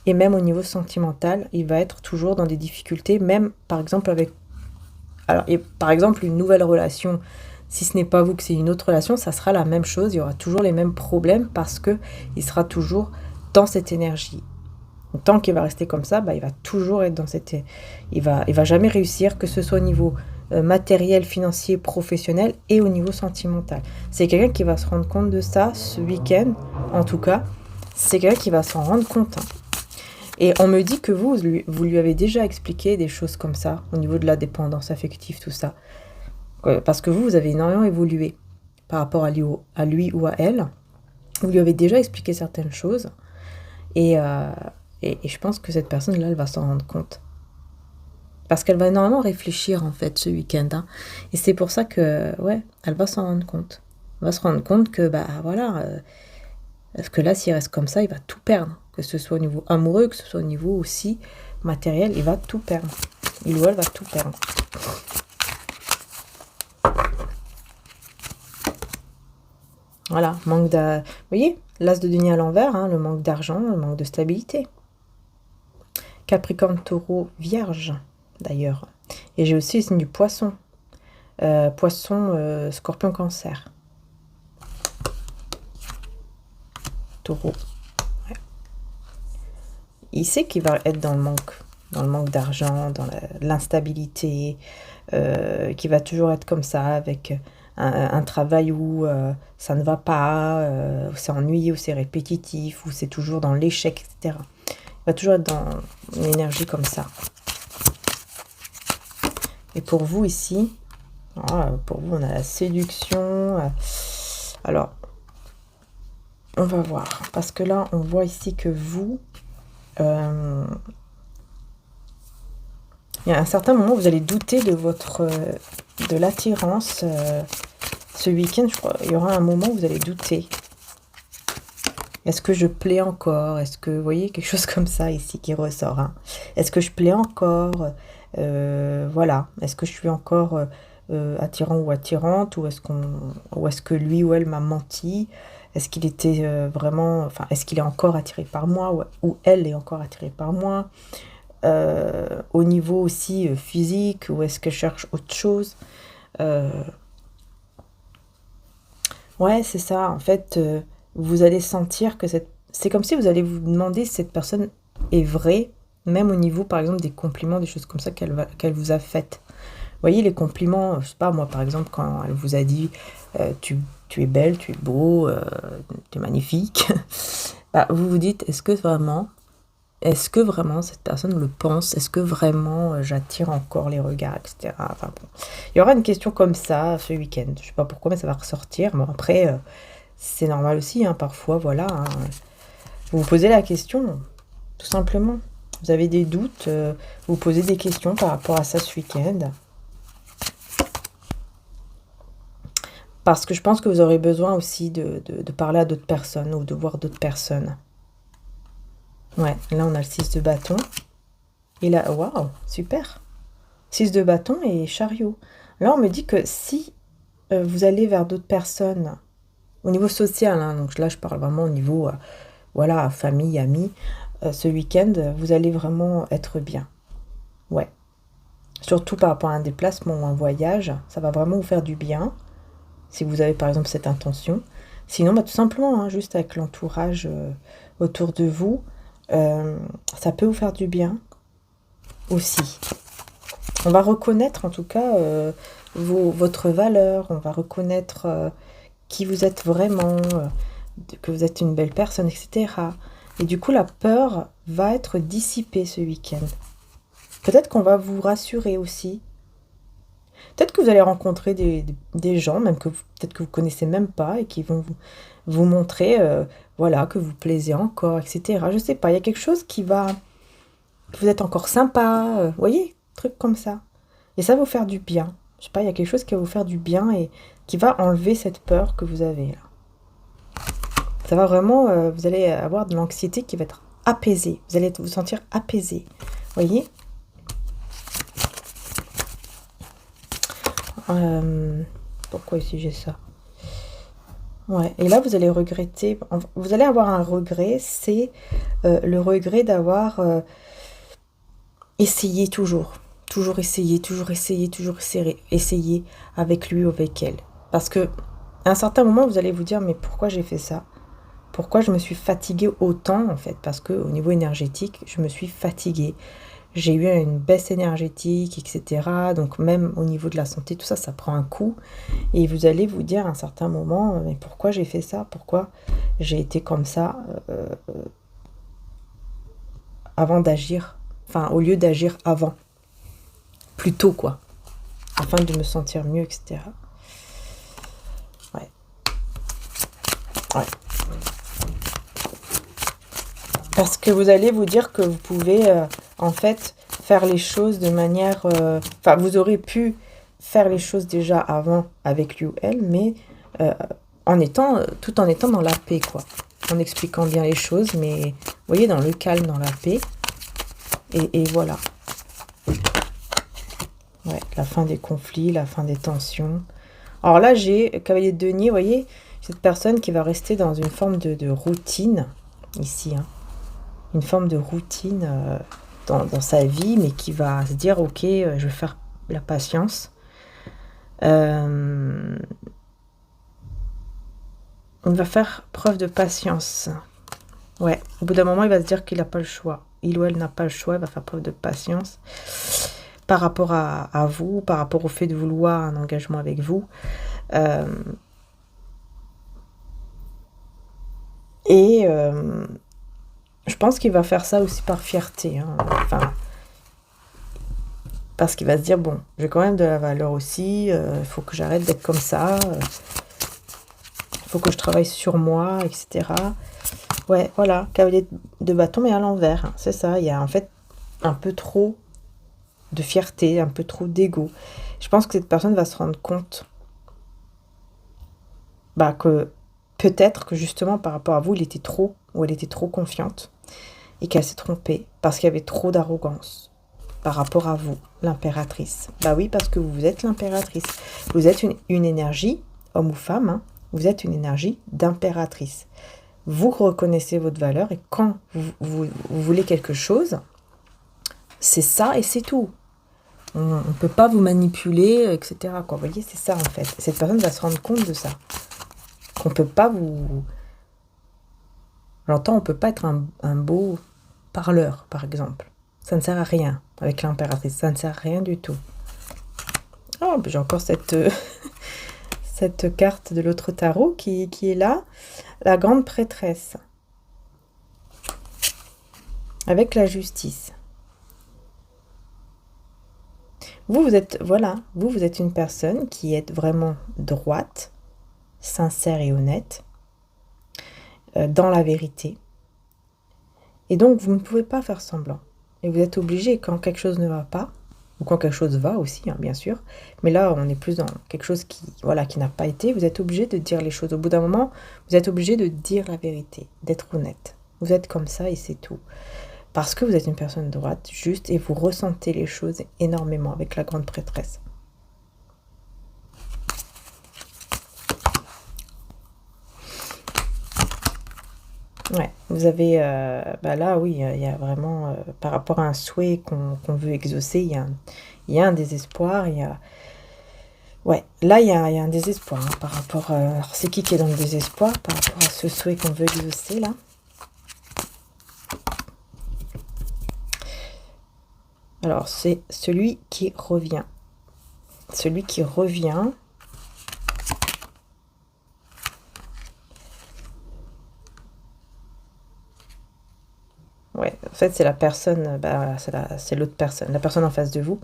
Et même au niveau sentimental, il va être toujours dans des difficultés, même par exemple avec... Alors, et par exemple, une nouvelle relation, si ce n'est pas vous que c'est une autre relation, ça sera la même chose, il y aura toujours les mêmes problèmes parce que il sera toujours dans cette énergie. Tant qu'il va rester comme ça, il va toujours être dans cette... Il va jamais réussir, que ce soit au niveau matériel, financier, professionnel et au niveau sentimental. C'est quelqu'un qui va se rendre compte de ça ce week-end, en tout cas. C'est quelqu'un qui va s'en rendre compte, hein. Et on me dit que vous lui avez déjà expliqué des choses comme ça, au niveau de la dépendance affective, tout ça. Parce que vous avez énormément évolué par rapport à lui ou à elle. Vous lui avez déjà expliqué certaines choses. Et je pense que cette personne-là, elle va s'en rendre compte. Parce qu'elle va énormément réfléchir, en fait, ce week-end, hein. Et c'est pour ça que, ouais, elle va s'en rendre compte. Elle va se rendre compte que, voilà, parce que là, s'il reste comme ça, il va tout perdre. Que ce soit au niveau amoureux, que ce soit au niveau aussi matériel, il va tout perdre. Il ou elle va tout perdre. Voilà, manque de... Vous voyez, l'as de denier à l'envers, hein, le manque d'argent, le manque de stabilité. Capricorne, Taureau, Vierge, d'ailleurs. Et j'ai aussi le signe du Poisson. Poisson, Scorpion, Cancer. Taureau. Ouais. Il sait qu'il va être dans le manque d'argent, dans l'instabilité, qu'il va toujours être comme ça, avec un travail où ça ne va pas, où c'est ennuyé, où c'est répétitif, où c'est toujours dans l'échec, etc. Il va toujours être dans une énergie comme ça. Et pour vous ici, pour vous on a la séduction. Alors, on va voir. Parce que là, on voit ici que vous... il y a un certain moment, vous allez douter de l'attirance. Ce week-end, je crois, il y aura un moment où vous allez douter. Est-ce que je plais encore? Est-ce que, vous voyez, quelque chose comme ça ici qui ressort, hein. Est-ce que je plais encore? Voilà. Est-ce que je suis encore attirant ou attirante? Ou est-ce que lui ou elle m'a menti? Est-ce qu'il était vraiment... Enfin, est-ce qu'il est encore attiré par moi? Ou elle est encore attirée par moi? Au niveau aussi physique, ou est-ce que je cherche autre chose? Ouais, c'est ça. En fait, vous allez sentir que c'est comme si vous allez vous demander si cette personne est vraie, même au niveau, par exemple, des compliments, des choses comme ça qu'elle vous a faites. Vous voyez, les compliments, je sais pas, moi, par exemple, quand elle vous a dit tu es belle, tu es beau, tu es magnifique, vous vous dites, est-ce que vraiment cette personne le pense? Est-ce que vraiment j'attire encore les regards, etc. Enfin bon, il y aura une question comme ça ce week-end. Je sais pas pourquoi, mais ça va ressortir. Bon, après, c'est normal aussi, hein, parfois, voilà, hein. Vous vous posez la question, tout simplement. Vous avez des doutes, vous posez des questions par rapport à ça ce week-end. Parce que je pense que vous aurez besoin aussi de parler à d'autres personnes ou de voir d'autres personnes. Ouais, là on a le 6 de bâton. Et là, waouh, super. 6 de bâton et chariot. Là on me dit que si vous allez vers d'autres personnes Au niveau social, hein, donc là je parle vraiment au niveau, voilà, famille, amis. Ce week-end, vous allez vraiment être bien. Ouais. Surtout par rapport à un déplacement ou un voyage, ça va vraiment vous faire du bien. Si vous avez par exemple cette intention. Sinon, bah, tout simplement, hein, juste avec l'entourage autour de vous, euh, ça peut vous faire du bien aussi. On va reconnaître en tout cas votre valeur, on va reconnaître qui vous êtes vraiment, que vous êtes une belle personne, etc. Et du coup, la peur va être dissipée ce week-end. Peut-être qu'on va vous rassurer aussi. Peut-être que vous allez rencontrer des gens, même que peut-être que vous connaissez même pas, et qui vont vous montrer, voilà, que vous plaisez encore, etc. Je sais pas, il y a quelque chose qui va, que vous êtes encore sympa, vous voyez, truc comme ça. Et ça va vous faire du bien. Je sais pas, il y a quelque chose qui va vous faire du bien et qui va enlever cette peur que vous avez là. Ça va vraiment, vous allez avoir de l'anxiété qui va être apaisée. Vous allez vous sentir apaisé. Vous voyez? Pourquoi ici j'ai ça? Ouais, et là vous allez regretter, vous allez avoir un regret, c'est le regret d'avoir essayé toujours. Toujours essayer, toujours essayer, toujours essayer avec lui ou avec elle. Parce que à un certain moment, vous allez vous dire, mais pourquoi j'ai fait ça? Pourquoi je me suis fatiguée autant en fait? Parce que au niveau énergétique, je me suis fatiguée. J'ai eu une baisse énergétique, etc. Donc même au niveau de la santé, tout ça, ça prend un coup. Et vous allez vous dire à un certain moment, mais pourquoi j'ai fait ça? Pourquoi j'ai été comme ça avant d'agir? Enfin, au lieu d'agir avant, plus tôt quoi, afin de me sentir mieux, etc. Ouais. Ouais. Parce que vous allez vous dire que vous pouvez, en fait, faire les choses de manière... Enfin, vous aurez pu faire les choses déjà avant avec lui ou elle, mais euh, tout en étant dans la paix, quoi. En expliquant bien les choses, mais vous voyez, dans le calme, dans la paix. Et voilà. Ouais, la fin des conflits, la fin des tensions. Alors là, j'ai Cavalier de Denier, vous voyez, cette personne qui va rester dans une forme de routine, ici, hein. Une forme de routine dans sa vie, mais qui va se dire, ok, je vais faire la patience. On va faire preuve de patience. Ouais, au bout d'un moment, il va se dire qu'il n'a pas le choix. Il ou elle n'a pas le choix, il va faire preuve de patience par rapport à vous, par rapport au fait de vouloir un engagement avec vous. Et je pense qu'il va faire ça aussi par fierté. Hein. Enfin, parce qu'il va se dire, bon, j'ai quand même de la valeur aussi, il faut que j'arrête d'être comme ça, il faut que je travaille sur moi, etc. Ouais, voilà, cavalier de bâton, mais à l'envers, hein, c'est ça, il y a en fait un peu trop de fierté, un peu trop d'ego. Je pense que cette personne va se rendre compte que peut-être que justement par rapport à vous, il était trop, ou elle était trop confiante, et qu'elle s'est trompée, parce qu'il y avait trop d'arrogance par rapport à vous, l'impératrice. Bah oui, parce que vous êtes l'impératrice. Vous êtes une énergie, homme ou femme, hein, vous êtes une énergie d'impératrice. Vous reconnaissez votre valeur et quand vous voulez quelque chose, c'est ça et c'est tout. On ne peut pas vous manipuler, etc. Quoi. Vous voyez, c'est ça en fait. Cette personne va se rendre compte de ça. Qu'on ne peut pas vous... J'entends, on ne peut pas être un beau parleur, par exemple. Ça ne sert à rien avec l'impératrice. Ça ne sert à rien du tout. Oh, j'ai encore cette, cette carte de l'autre tarot qui est là. La grande prêtresse. Avec la justice. Vous êtes, voilà, vous êtes une personne qui est vraiment droite, sincère et honnête, dans la vérité. Et donc, vous ne pouvez pas faire semblant. Et vous êtes obligé, quand quelque chose ne va pas, ou quand quelque chose va aussi, hein, bien sûr, mais là, on est plus dans quelque chose qui, voilà, qui n'a pas été, vous êtes obligé de dire les choses. Au bout d'un moment, vous êtes obligé de dire la vérité, d'être honnête. Vous êtes comme ça et c'est tout. Parce que vous êtes une personne droite, juste, et vous ressentez les choses énormément avec la grande prêtresse. Ouais, vous avez, bah là, oui, il y a vraiment, par rapport à un souhait qu'on veut exaucer, il y a un désespoir, il y a, ouais, là, il y a un désespoir hein, par rapport. Alors, c'est qui est dans le désespoir par rapport à ce souhait qu'on veut exaucer là? Alors, c'est celui qui revient. Celui qui revient. Ouais, en fait, c'est la personne, bah, c'est l'autre personne, la personne en face de vous,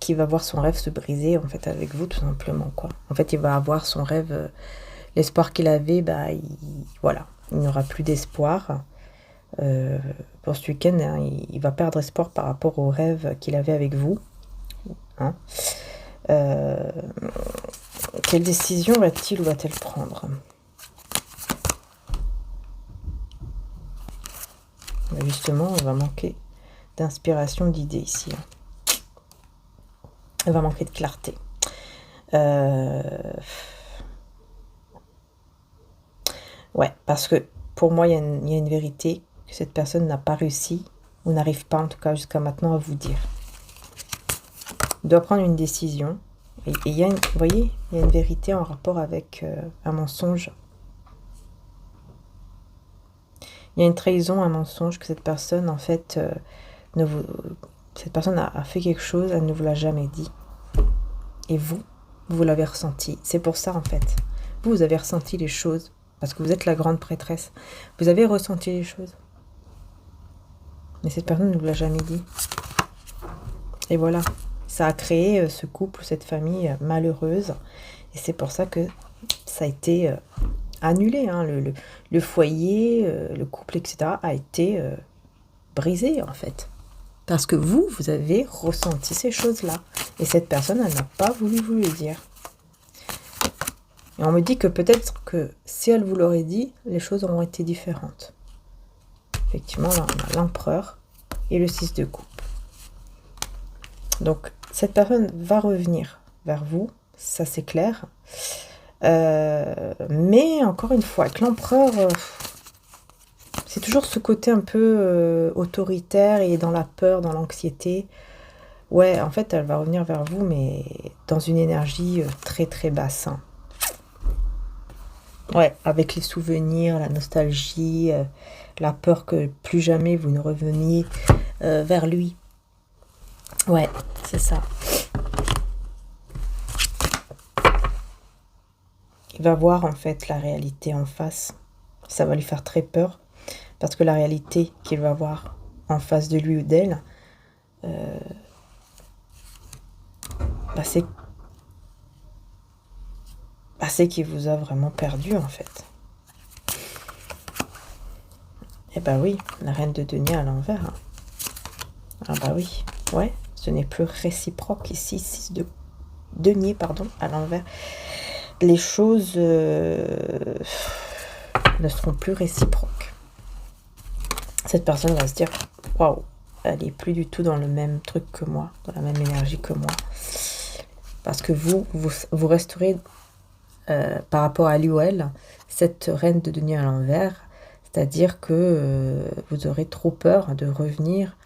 qui va voir son rêve se briser, en fait, avec vous, tout simplement, quoi. En fait, il va avoir son rêve, l'espoir qu'il avait, bah, voilà, il n'aura plus d'espoir. Pour ce week-end, hein, il va perdre espoir par rapport au rêve qu'il avait avec vous. Hein. Quelle décision va-t-il ou va-t-elle prendre? Justement, on va manquer d'inspiration, d'idées ici. Hein. Elle va manquer de clarté. Ouais, parce que pour moi, il y a une vérité que cette personne n'a pas réussi, ou n'arrive pas en tout cas jusqu'à maintenant à vous dire. Il doit prendre une décision. Et il y a vous voyez, il y a une vérité en rapport avec un mensonge. Il y a une trahison, un mensonge que cette personne, en fait, cette personne a fait quelque chose, elle ne vous l'a jamais dit. Et vous l'avez ressenti. C'est pour ça, en fait. Vous avez ressenti les choses, parce que vous êtes la grande prêtresse. Vous avez ressenti les choses. Mais cette personne ne vous l'a jamais dit. Et voilà. Ça a créé ce couple, cette famille malheureuse. Et c'est pour ça que ça a été annulé. Hein. Le foyer, le couple, etc. a été brisé, en fait. Parce que vous avez ressenti ces choses-là. Et cette personne, elle n'a pas voulu vous le dire. Et on me dit que peut-être que si elle vous l'aurait dit, les choses auraient été différentes. Effectivement, là, on a l'empereur et le 6 de coupe. Donc, cette personne va revenir vers vous, ça c'est clair. Mais encore une fois, avec l'empereur, c'est toujours ce côté un peu autoritaire et dans la peur, dans l'anxiété. Ouais, en fait, elle va revenir vers vous, mais dans une énergie très très basse. Hein. Ouais, avec les souvenirs, la nostalgie, la peur que plus jamais vous ne reveniez vers lui. Ouais, c'est ça. Il va voir en fait la réalité en face. Ça va lui faire très peur. Parce que la réalité qu'il va voir en face de lui ou d'elle, c'est qu'il vous a vraiment perdu en fait. Eh bah oui, la reine de denier à l'envers. Hein. Ah bah oui, ouais, ce n'est plus réciproque ici, 6 de denier, pardon, à l'envers. Les choses ne seront plus réciproques. Cette personne va se dire, waouh, elle est plus du tout dans le même truc que moi, dans la même énergie que moi. Parce que vous resterez, par rapport à lui ou elle, cette reine de denier à l'envers, c'est-à-dire que vous aurez trop peur de revenir,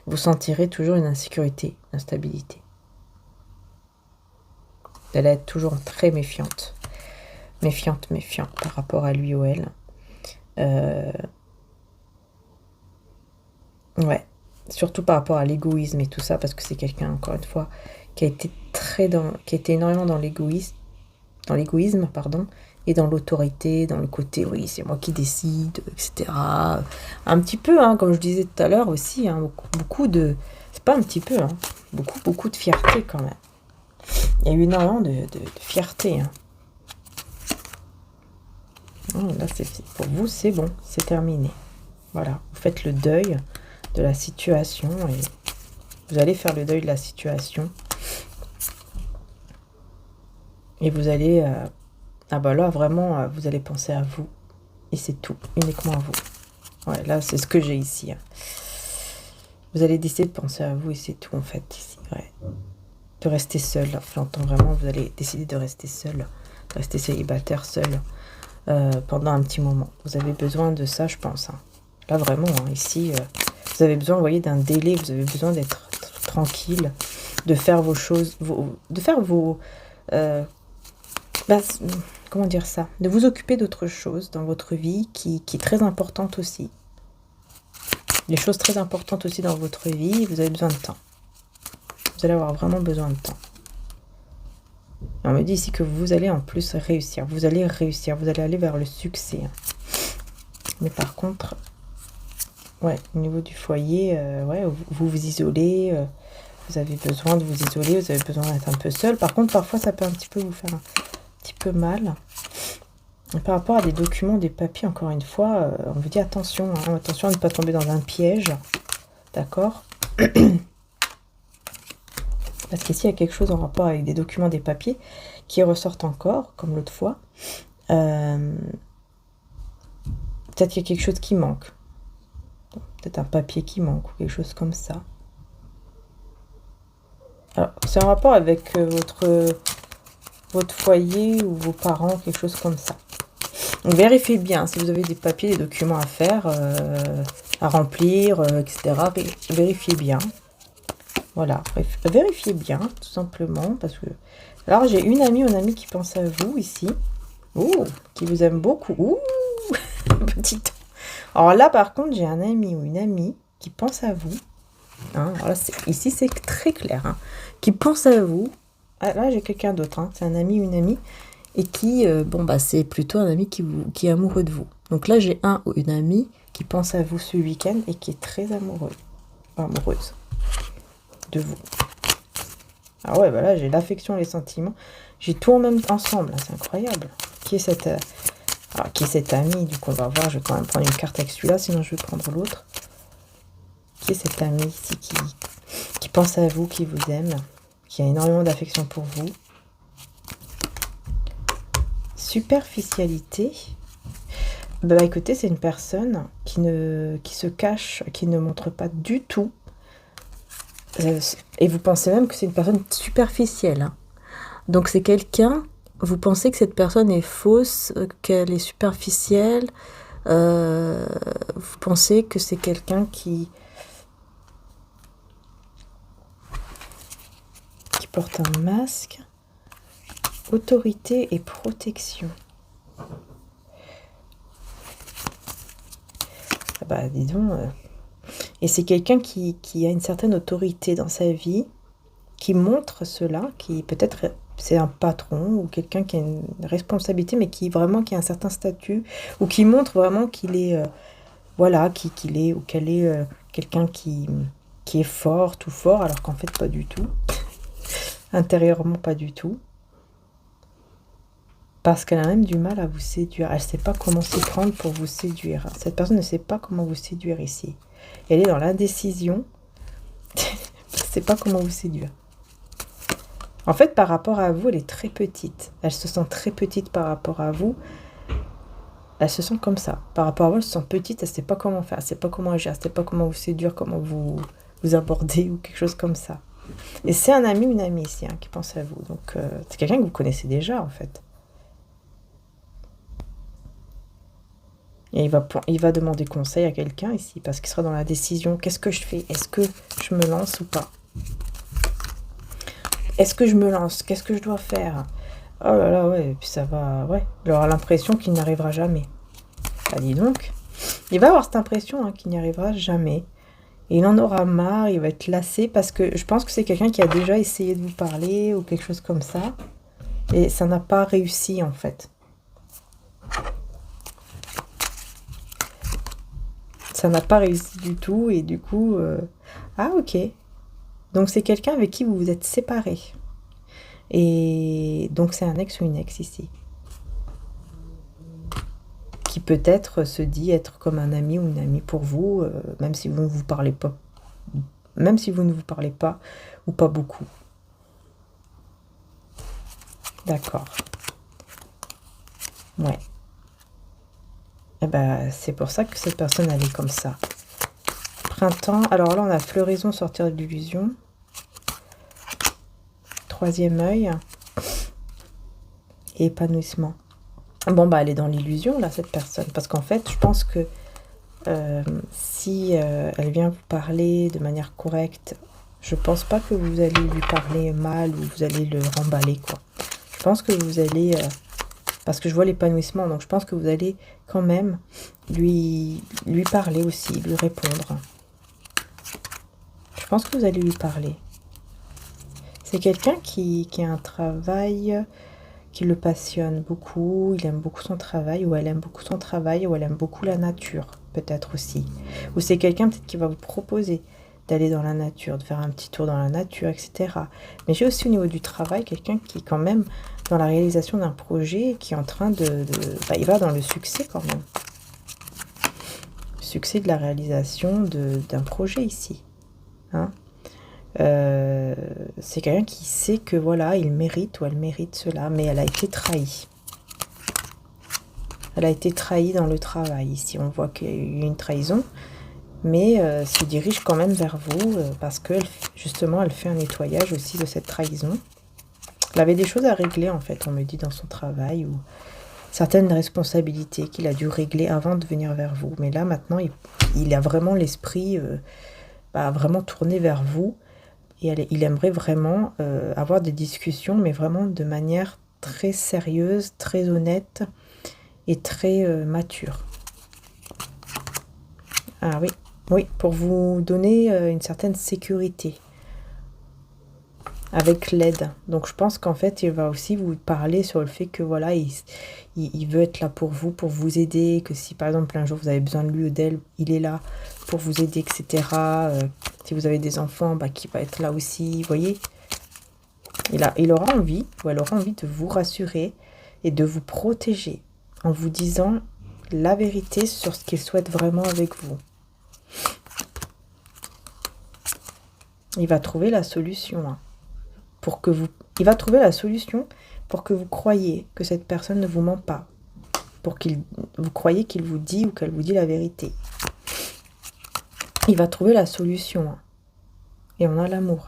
vous sentirez toujours une insécurité, une instabilité. Elle va être toujours très méfiante. Méfiante par rapport à lui ou elle. Ouais, surtout par rapport à l'égoïsme et tout ça, parce que c'est quelqu'un, encore une fois, qui a été énormément dans l'égoïsme, pardon, et dans l'autorité, dans le côté, oui, c'est moi qui décide, etc. Un petit peu, hein, comme je disais tout à l'heure aussi, hein, beaucoup de... C'est pas un petit peu, hein, beaucoup de fierté quand même. Il y a eu énormément de fierté. Hein. Oh, là, pour vous, c'est bon, c'est terminé. Voilà, vous faites le deuil de la situation et vous allez faire le deuil de la situation. Et vous allez... ah bah là, vraiment, vous allez penser à vous. Et c'est tout, uniquement à vous. Ouais, là, c'est ce que j'ai ici. Hein. Vous allez décider de penser à vous et c'est tout, en fait, ici. Ouais. De rester seul. J'entends vraiment, vous allez décider de rester seul. De rester célibataire, seul. pendant un petit moment. Vous avez besoin de ça, je pense. Hein. Là, vraiment, hein, ici, vous avez besoin, vous voyez, d'un délai. Vous avez besoin d'être tranquille, de faire vos choses, de faire vos... bah, comment dire ça? De vous occuper d'autres choses dans votre vie qui est très importante aussi. Les choses très importantes aussi dans votre vie, vous avez besoin de temps. Vous allez avoir vraiment besoin de temps. Et on me dit ici que vous allez en plus réussir. Vous allez réussir, vous allez aller vers le succès. Mais par contre, ouais, au niveau du foyer, ouais, vous vous isolez, vous avez besoin de vous isoler, vous avez besoin d'être un peu seul. Par contre, parfois, ça peut un petit peu vous faire un petit peu mal. Et par rapport à des documents, des papiers, encore une fois, on vous dit attention, hein, attention à ne pas tomber dans un piège. D'accord? Parce qu'ici, il y a quelque chose en rapport avec des documents, des papiers qui ressortent encore, comme l'autre fois. Peut-être qu'il y a quelque chose qui manque. Peut-être un papier qui manque ou quelque chose comme ça. Alors, c'est en rapport avec votre foyer ou vos parents, quelque chose comme ça. Donc, vérifiez bien si vous avez des papiers, des documents à faire, à remplir, etc. Vérifiez bien. Voilà, vérifiez bien, tout simplement, parce que... Alors, j'ai une amie ou un ami qui pense à vous, ici. Ouh, qui vous aime beaucoup. Ouh, petite... Alors là, par contre, j'ai un ami ou une amie qui pense à vous. Hein, alors là, ici, c'est très clair. Hein, qui pense à vous. Ah, là, j'ai quelqu'un d'autre. Hein, c'est un ami ou une amie. Et qui, bon, bah, c'est plutôt un ami qui est amoureux de vous. Donc là, j'ai un ou une amie qui pense à vous ce week-end et qui est très amoureuse de vous. Ah ouais, bah là, j'ai l'affection, les sentiments. J'ai tout en même ensemble. Hein, c'est incroyable. Qui est cette... Alors, qui est cet ami? Du coup, on va voir. Je vais quand même prendre une carte avec celui-là, sinon je vais prendre l'autre. Qui est cet ami ici qui pense à vous, qui vous aime, qui a énormément d'affection pour vous? Superficialité. Bah écoutez, c'est une personne qui se cache, qui ne montre pas du tout. Et vous pensez même que c'est une personne superficielle. Hein. Donc c'est quelqu'un, vous pensez que cette personne est fausse, qu'elle est superficielle. Vous pensez que c'est quelqu'un qui porte un masque. Autorité et protection. Ah bah dis donc. Et c'est quelqu'un qui a une certaine autorité dans sa vie, qui montre cela, qui peut-être c'est un patron ou quelqu'un qui a une responsabilité, mais qui vraiment qui a un certain statut, ou qui montre vraiment qu'il est voilà, qu'il est ou qu'elle est quelqu'un qui est fort, tout fort, alors qu'en fait pas du tout. Intérieurement pas du tout. Parce qu'elle a même du mal à vous séduire. Elle ne sait pas comment s'y prendre pour vous séduire. Cette personne ne sait pas comment vous séduire ici. Elle est dans l'indécision. Elle ne sait pas comment vous séduire. En fait, par rapport à vous, elle est très petite. Elle se sent très petite par rapport à vous. Elle se sent comme ça. Par rapport à vous, elle se sent petite. Elle ne sait pas comment faire. Elle ne sait pas comment agir. Elle ne sait pas comment vous séduire, comment vous aborder ou quelque chose comme ça. Et c'est un ami ou une amie ici hein, qui pense à vous. Donc, c'est quelqu'un que vous connaissez déjà, en fait. Et il va demander conseil à quelqu'un ici, parce qu'il sera dans la décision. Qu'est-ce que je fais? Est-ce que je me lance ou pas? Est-ce que je me lance? Qu'est-ce que je dois faire? Oh là là, ouais, et puis ça va... Ouais, il aura l'impression qu'il n'arrivera jamais. Bah dis donc. Il va avoir cette impression hein, qu'il n'y arrivera jamais. Et il en aura marre, il va être lassé, parce que je pense que c'est quelqu'un qui a déjà essayé de vous parler, ou quelque chose comme ça. Et ça n'a pas réussi, en fait. Ça n'a pas réussi du tout et du coup... Ah ok. Donc c'est quelqu'un avec qui vous vous êtes séparés. Et donc c'est un ex ou une ex ici. Qui peut-être se dit être comme un ami ou une amie pour vous, même si vous ne vous parlez pas. Même si vous ne vous parlez pas ou pas beaucoup. D'accord. Ouais. Et ben, c'est pour ça que cette personne, elle est comme ça. Printemps. Alors là, on a floraison, sortir de l'illusion. Troisième œil. Et épanouissement. Bon, bah, elle est dans l'illusion, là, cette personne. Parce qu'en fait, je pense que si elle vient vous parler de manière correcte, je pense pas que vous allez lui parler mal ou vous allez le remballer, quoi. Je pense que vous allez... parce que je vois l'épanouissement, donc je pense que vous allez quand même lui parler aussi, lui répondre. Je pense que vous allez lui parler. C'est quelqu'un qui a un travail qui le passionne beaucoup, il aime beaucoup son travail, ou elle aime beaucoup son travail, ou elle aime beaucoup la nature, peut-être aussi. Ou c'est quelqu'un peut-être qui va vous proposer d'aller dans la nature, de faire un petit tour dans la nature, etc. Mais j'ai aussi au niveau du travail quelqu'un qui est quand même dans la réalisation d'un projet, qui est en train bah, il va dans le succès quand même. Le succès de la réalisation d'un projet ici. Hein. C'est quelqu'un qui sait que voilà, il mérite ou elle mérite cela, mais elle a été trahie. Elle a été trahie dans le travail. Ici, on voit qu'il y a eu une trahison, mais se dirige quand même vers vous parce que justement, elle fait un nettoyage aussi de cette trahison. Elle avait des choses à régler, en fait, on me dit, dans son travail, ou certaines responsabilités qu'il a dû régler avant de venir vers vous. Mais là, maintenant, il a vraiment l'esprit vraiment tourné vers vous. Et il aimerait vraiment avoir des discussions, mais vraiment de manière très sérieuse, très honnête et très mature. Ah oui, oui, pour vous donner une certaine sécurité avec l'aide. Donc je pense qu'en fait, il va aussi vous parler sur le fait que voilà, il veut être là pour vous aider, que si par exemple un jour vous avez besoin de lui ou d'elle, il est là pour vous aider, etc. Si vous avez des enfants, bah, qui va être là aussi, vous voyez. Il aura envie, ou elle aura envie de vous rassurer et de vous protéger en vous disant la vérité sur ce qu'il souhaite vraiment avec vous. Il va trouver la solution, hein, il va trouver la solution pour que vous croyiez que cette personne ne vous ment pas, pour que vous croyez qu'il vous dit ou qu'elle vous dit la vérité. Il va trouver la solution, hein, et on a l'amour.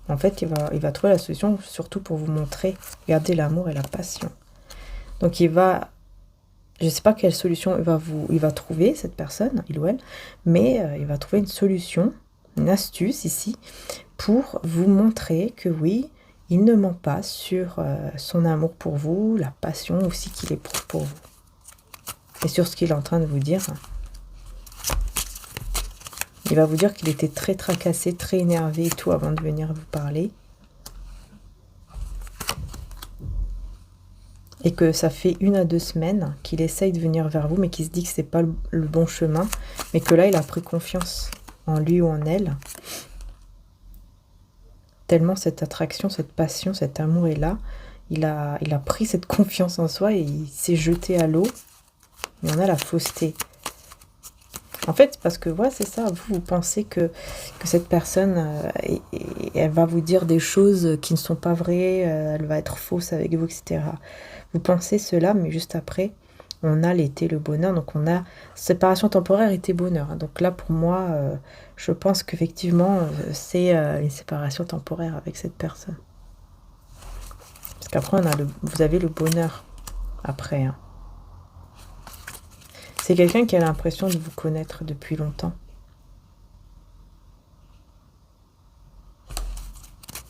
En fait, il va trouver la solution surtout pour vous montrer, regardez l'amour et la passion. Donc je ne sais pas quelle solution il va trouver, cette personne, il ou elle, mais il va trouver une solution, une astuce ici, pour vous montrer que oui, il ne ment pas sur son amour pour vous, la passion aussi qu'il éprouve pour vous. Et sur ce qu'il est en train de vous dire. Il va vous dire qu'il était très tracassé, très énervé et tout avant de venir vous parler. Et que ça fait 1 à 2 semaines qu'il essaye de venir vers vous, mais qu'il se dit que c'est pas le bon chemin. Mais que là, il a pris confiance en lui ou en elle. Tellement cette attraction, cette passion, cet amour est là. Il a pris cette confiance en soi et il s'est jeté à l'eau. Il y en a la fausseté. En fait, parce que voilà, c'est ça, vous pensez que cette personne, elle va vous dire des choses qui ne sont pas vraies, elle va être fausse avec vous, etc. Vous pensez cela, mais juste après, on a l'été, le bonheur, donc on a séparation temporaire, été, bonheur. Donc là, pour moi, je pense qu'effectivement, c'est une séparation temporaire avec cette personne. Parce qu'après, vous avez le bonheur après, hein. C'est quelqu'un qui a l'impression de vous connaître depuis longtemps.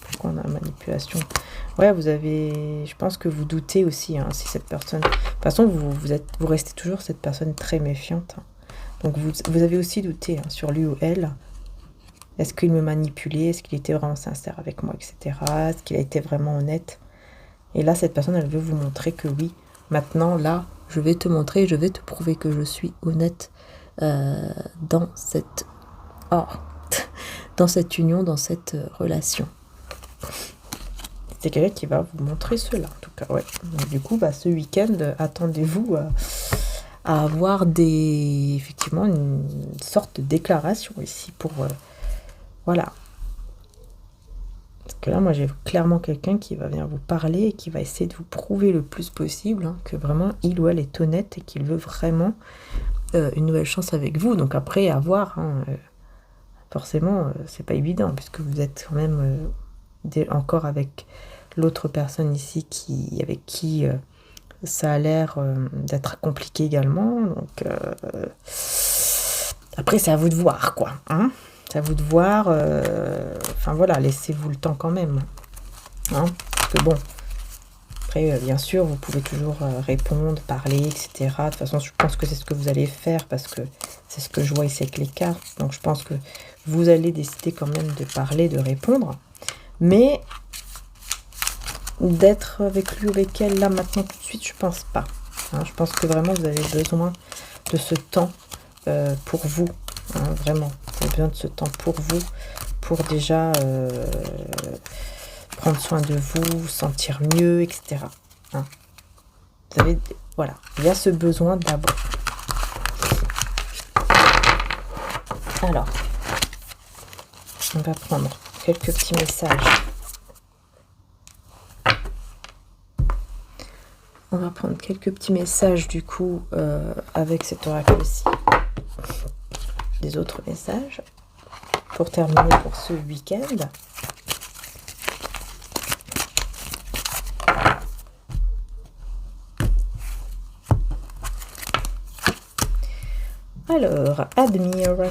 Pourquoi on a manipulation? Ouais, je pense que vous doutez aussi, hein, si cette personne... De toute façon, vous restez toujours cette personne très méfiante. Hein. Donc vous avez aussi douté, hein, sur lui ou elle. Est-ce qu'il me manipulait? Est-ce qu'il était vraiment sincère avec moi, etc. Est-ce qu'il a été vraiment honnête? Et là, cette personne, elle veut vous montrer que oui, maintenant, là, je vais te montrer, je vais te prouver que je suis honnête dans cette union, dans cette relation. C'est quelqu'un qui va vous montrer cela, en tout cas, ouais. Donc, du coup, ce week-end, attendez-vous à avoir effectivement une sorte de déclaration ici pour... voilà. Parce que là, moi, j'ai clairement quelqu'un qui va venir vous parler et qui va essayer de vous prouver le plus possible, hein, que vraiment, il ou elle est honnête et qu'il veut vraiment une nouvelle chance avec vous. Donc après, à voir, hein, forcément, c'est pas évident, puisque vous êtes quand même encore avec l'autre personne ici avec qui ça a l'air d'être compliqué également. Donc, après, c'est à vous de voir, quoi. Hein, c'est à vous de voir. Enfin, voilà, laissez-vous le temps quand même. Hein, parce que bon, après, bien sûr, vous pouvez toujours répondre, parler, etc. De toute façon, je pense que c'est ce que vous allez faire parce que c'est ce que je vois ici avec les cartes. Donc, je pense que vous allez décider quand même de parler, de répondre. Mais d'être avec lui ou avec elle, là, maintenant, tout de suite, je pense pas. Hein, je pense que vraiment, vous avez besoin de ce temps pour vous. Hein, vraiment, vous avez besoin de ce temps pour vous, pour déjà prendre soin de vous, vous sentir mieux, etc. Hein. Vous avez, voilà, il y a ce besoin d'abord. Alors, on va prendre quelques petits messages. On va prendre quelques petits messages du coup avec cet oracle-ci. Des autres messages pour terminer pour ce week-end. Alors, admire. Vous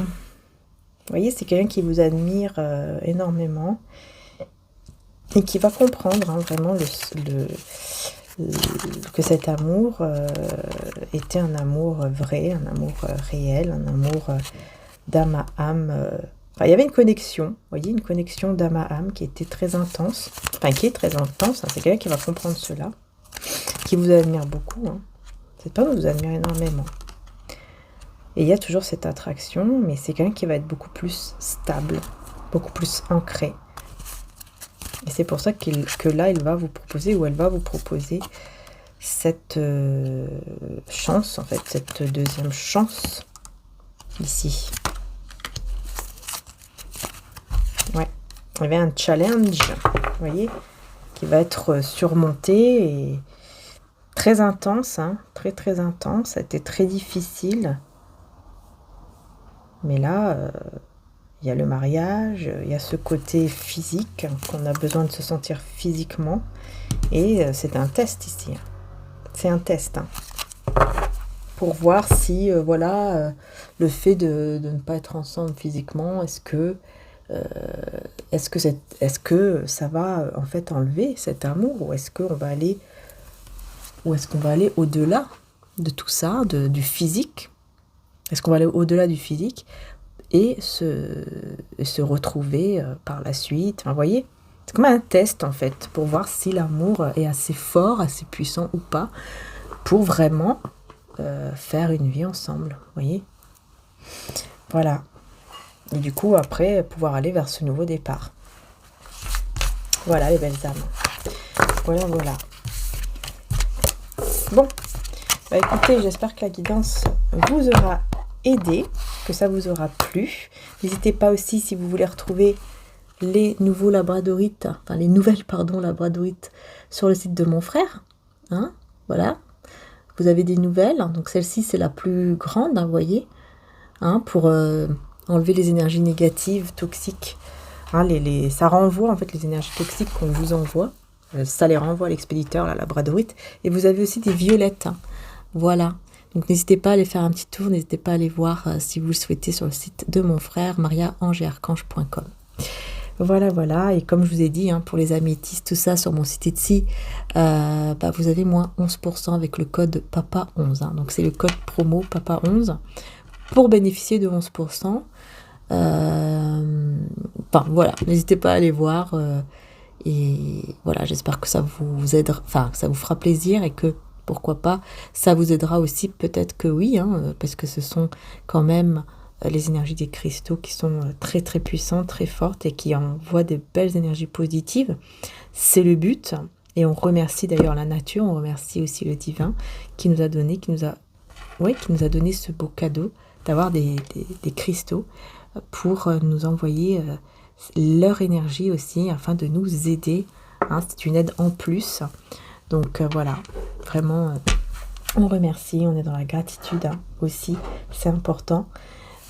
voyez, c'est quelqu'un qui vous admire énormément et qui va comprendre hein, vraiment que cet amour était un amour vrai, un amour réel, un amour d'âme à âme. Enfin, il y avait une connexion, vous voyez, une connexion d'âme à âme qui était très intense, enfin qui est très intense, hein, c'est quelqu'un qui va comprendre cela, qui vous admire beaucoup, hein. Cette personne vous admire énormément. Et il y a toujours cette attraction, mais c'est quelqu'un qui va être beaucoup plus stable, beaucoup plus ancré. Et c'est pour ça que là, il va vous proposer, ou elle va vous proposer cette chance, en fait, cette deuxième chance, ici. Ouais, il y avait un challenge, vous voyez, qui va être surmonté et très intense, hein, très très intense, ça a été très difficile. Mais là, il y a le mariage, il y a ce côté physique, qu'on a besoin de se sentir physiquement. Et c'est un test ici. C'est un test. Hein, pour voir si, voilà, le fait de ne pas être ensemble physiquement, est-ce que ça va en fait enlever cet amour, ou est-ce qu'on va aller, au-delà de tout ça, du physique? Est-ce qu'on va aller au-delà du physique et se retrouver par la suite? Enfin, vous voyez, c'est comme un test en fait, pour voir si l'amour est assez fort, assez puissant ou pas, pour vraiment faire une vie ensemble, vous voyez. Voilà. Et du coup, après, pouvoir aller vers ce nouveau départ. Voilà les belles âmes. Voilà, voilà. Bon, bah écoutez, j'espère que la guidance vous aura aidé, que ça vous aura plu. N'hésitez pas aussi, si vous voulez retrouver les nouveaux labradorites, enfin les nouvelles, pardon, labradorites sur le site de mon frère. Hein, voilà. Vous avez des nouvelles. Donc celle-ci, c'est la plus grande, hein, vous voyez. Hein, pour enlever les énergies négatives, toxiques. Hein, ça renvoie en fait les énergies toxiques qu'on vous envoie. Ça les renvoie à l'expéditeur, la labradorite. Et vous avez aussi des violettes. Hein, voilà. Donc n'hésitez pas à aller faire un petit tour, n'hésitez pas à aller voir si vous le souhaitez sur le site de mon frère, mariaangearchange.com. Voilà, voilà. Et comme je vous ai dit, hein, pour les améthystes, tout ça, sur mon site Etsy, vous avez moins 11% avec le code PAPA11. Hein. Donc c'est le code promo PAPA11 pour bénéficier de 11%. Voilà, n'hésitez pas à aller voir. Et voilà, j'espère que ça vous aidera, enfin, que ça vous fera plaisir et que, pourquoi pas, ça vous aidera aussi, peut-être que oui, hein, parce que ce sont quand même les énergies des cristaux qui sont très très puissantes, très fortes et qui envoient des belles énergies positives. C'est le but. Et on remercie d'ailleurs la nature, on remercie aussi le divin qui nous a donné, qui nous a donné ce beau cadeau d'avoir des cristaux pour nous envoyer leur énergie aussi, afin de nous aider. Hein, c'est une aide en plus. Donc voilà, vraiment, on remercie, on est dans la gratitude hein, aussi, c'est important.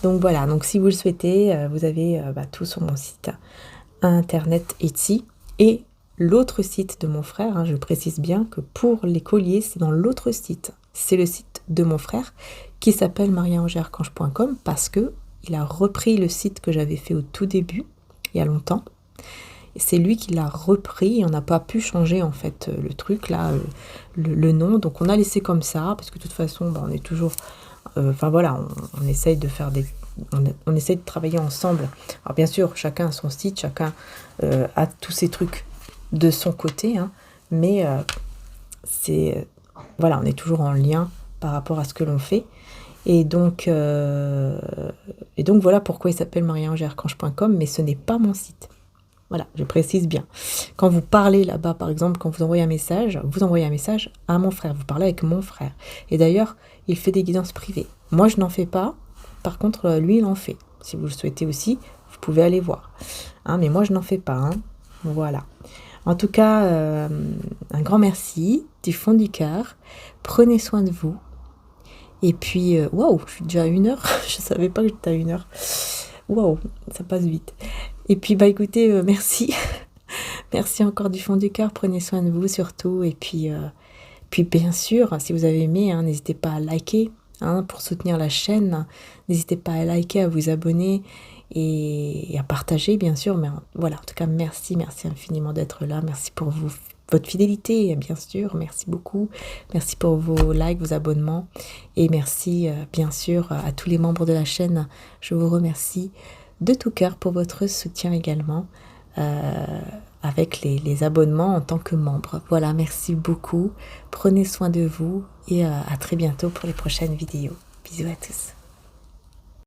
Donc voilà, donc si vous le souhaitez, vous avez tout sur mon site internet Etsy. Et l'autre site de mon frère, hein, je précise bien que pour les colliers, c'est dans l'autre site. C'est le site de mon frère qui s'appelle mariaangearchange.com parce que il a repris le site que j'avais fait au tout début, il y a longtemps. C'est lui qui l'a repris et on n'a pas pu changer en fait le truc là, le nom. Donc on a laissé comme ça parce que de toute façon, on est toujours... Enfin voilà, on essaye de faire des... On essaye de travailler ensemble. Alors bien sûr, chacun a son site, chacun a tous ses trucs de son côté, hein, mais c'est... voilà, on est toujours en lien par rapport à ce que l'on fait. Et donc voilà pourquoi il s'appelle mariaangearchange.com, mais ce n'est pas mon site. Voilà, je précise bien. Quand vous parlez là-bas, par exemple, quand vous envoyez un message à mon frère. Vous parlez avec mon frère. Et d'ailleurs, il fait des guidances privées. Moi, je n'en fais pas. Par contre, lui, il en fait. Si vous le souhaitez aussi, vous pouvez aller voir. Hein, mais moi, je n'en fais pas. Hein. Voilà. En tout cas, un grand merci du fond du cœur. Prenez soin de vous. Et puis, waouh, je suis déjà à 1 heure. Je ne savais pas que j'étais à 1 heure. Waouh, ça passe vite. Et puis, bah écoutez, merci. Merci encore du fond du cœur. Prenez soin de vous surtout. Et puis bien sûr, si vous avez aimé, hein, n'hésitez pas à liker hein, pour soutenir la chaîne. N'hésitez pas à liker, à vous abonner et à partager, bien sûr. Mais voilà, en tout cas, merci infiniment d'être là. Merci pour votre fidélité, bien sûr. Merci beaucoup. Merci pour vos likes, vos abonnements. Et merci, bien sûr, à tous les membres de la chaîne. Je vous remercie de tout cœur pour votre soutien également avec les abonnements en tant que membre. Voilà, merci beaucoup. Prenez soin de vous et à très bientôt pour les prochaines vidéos. Bisous à tous.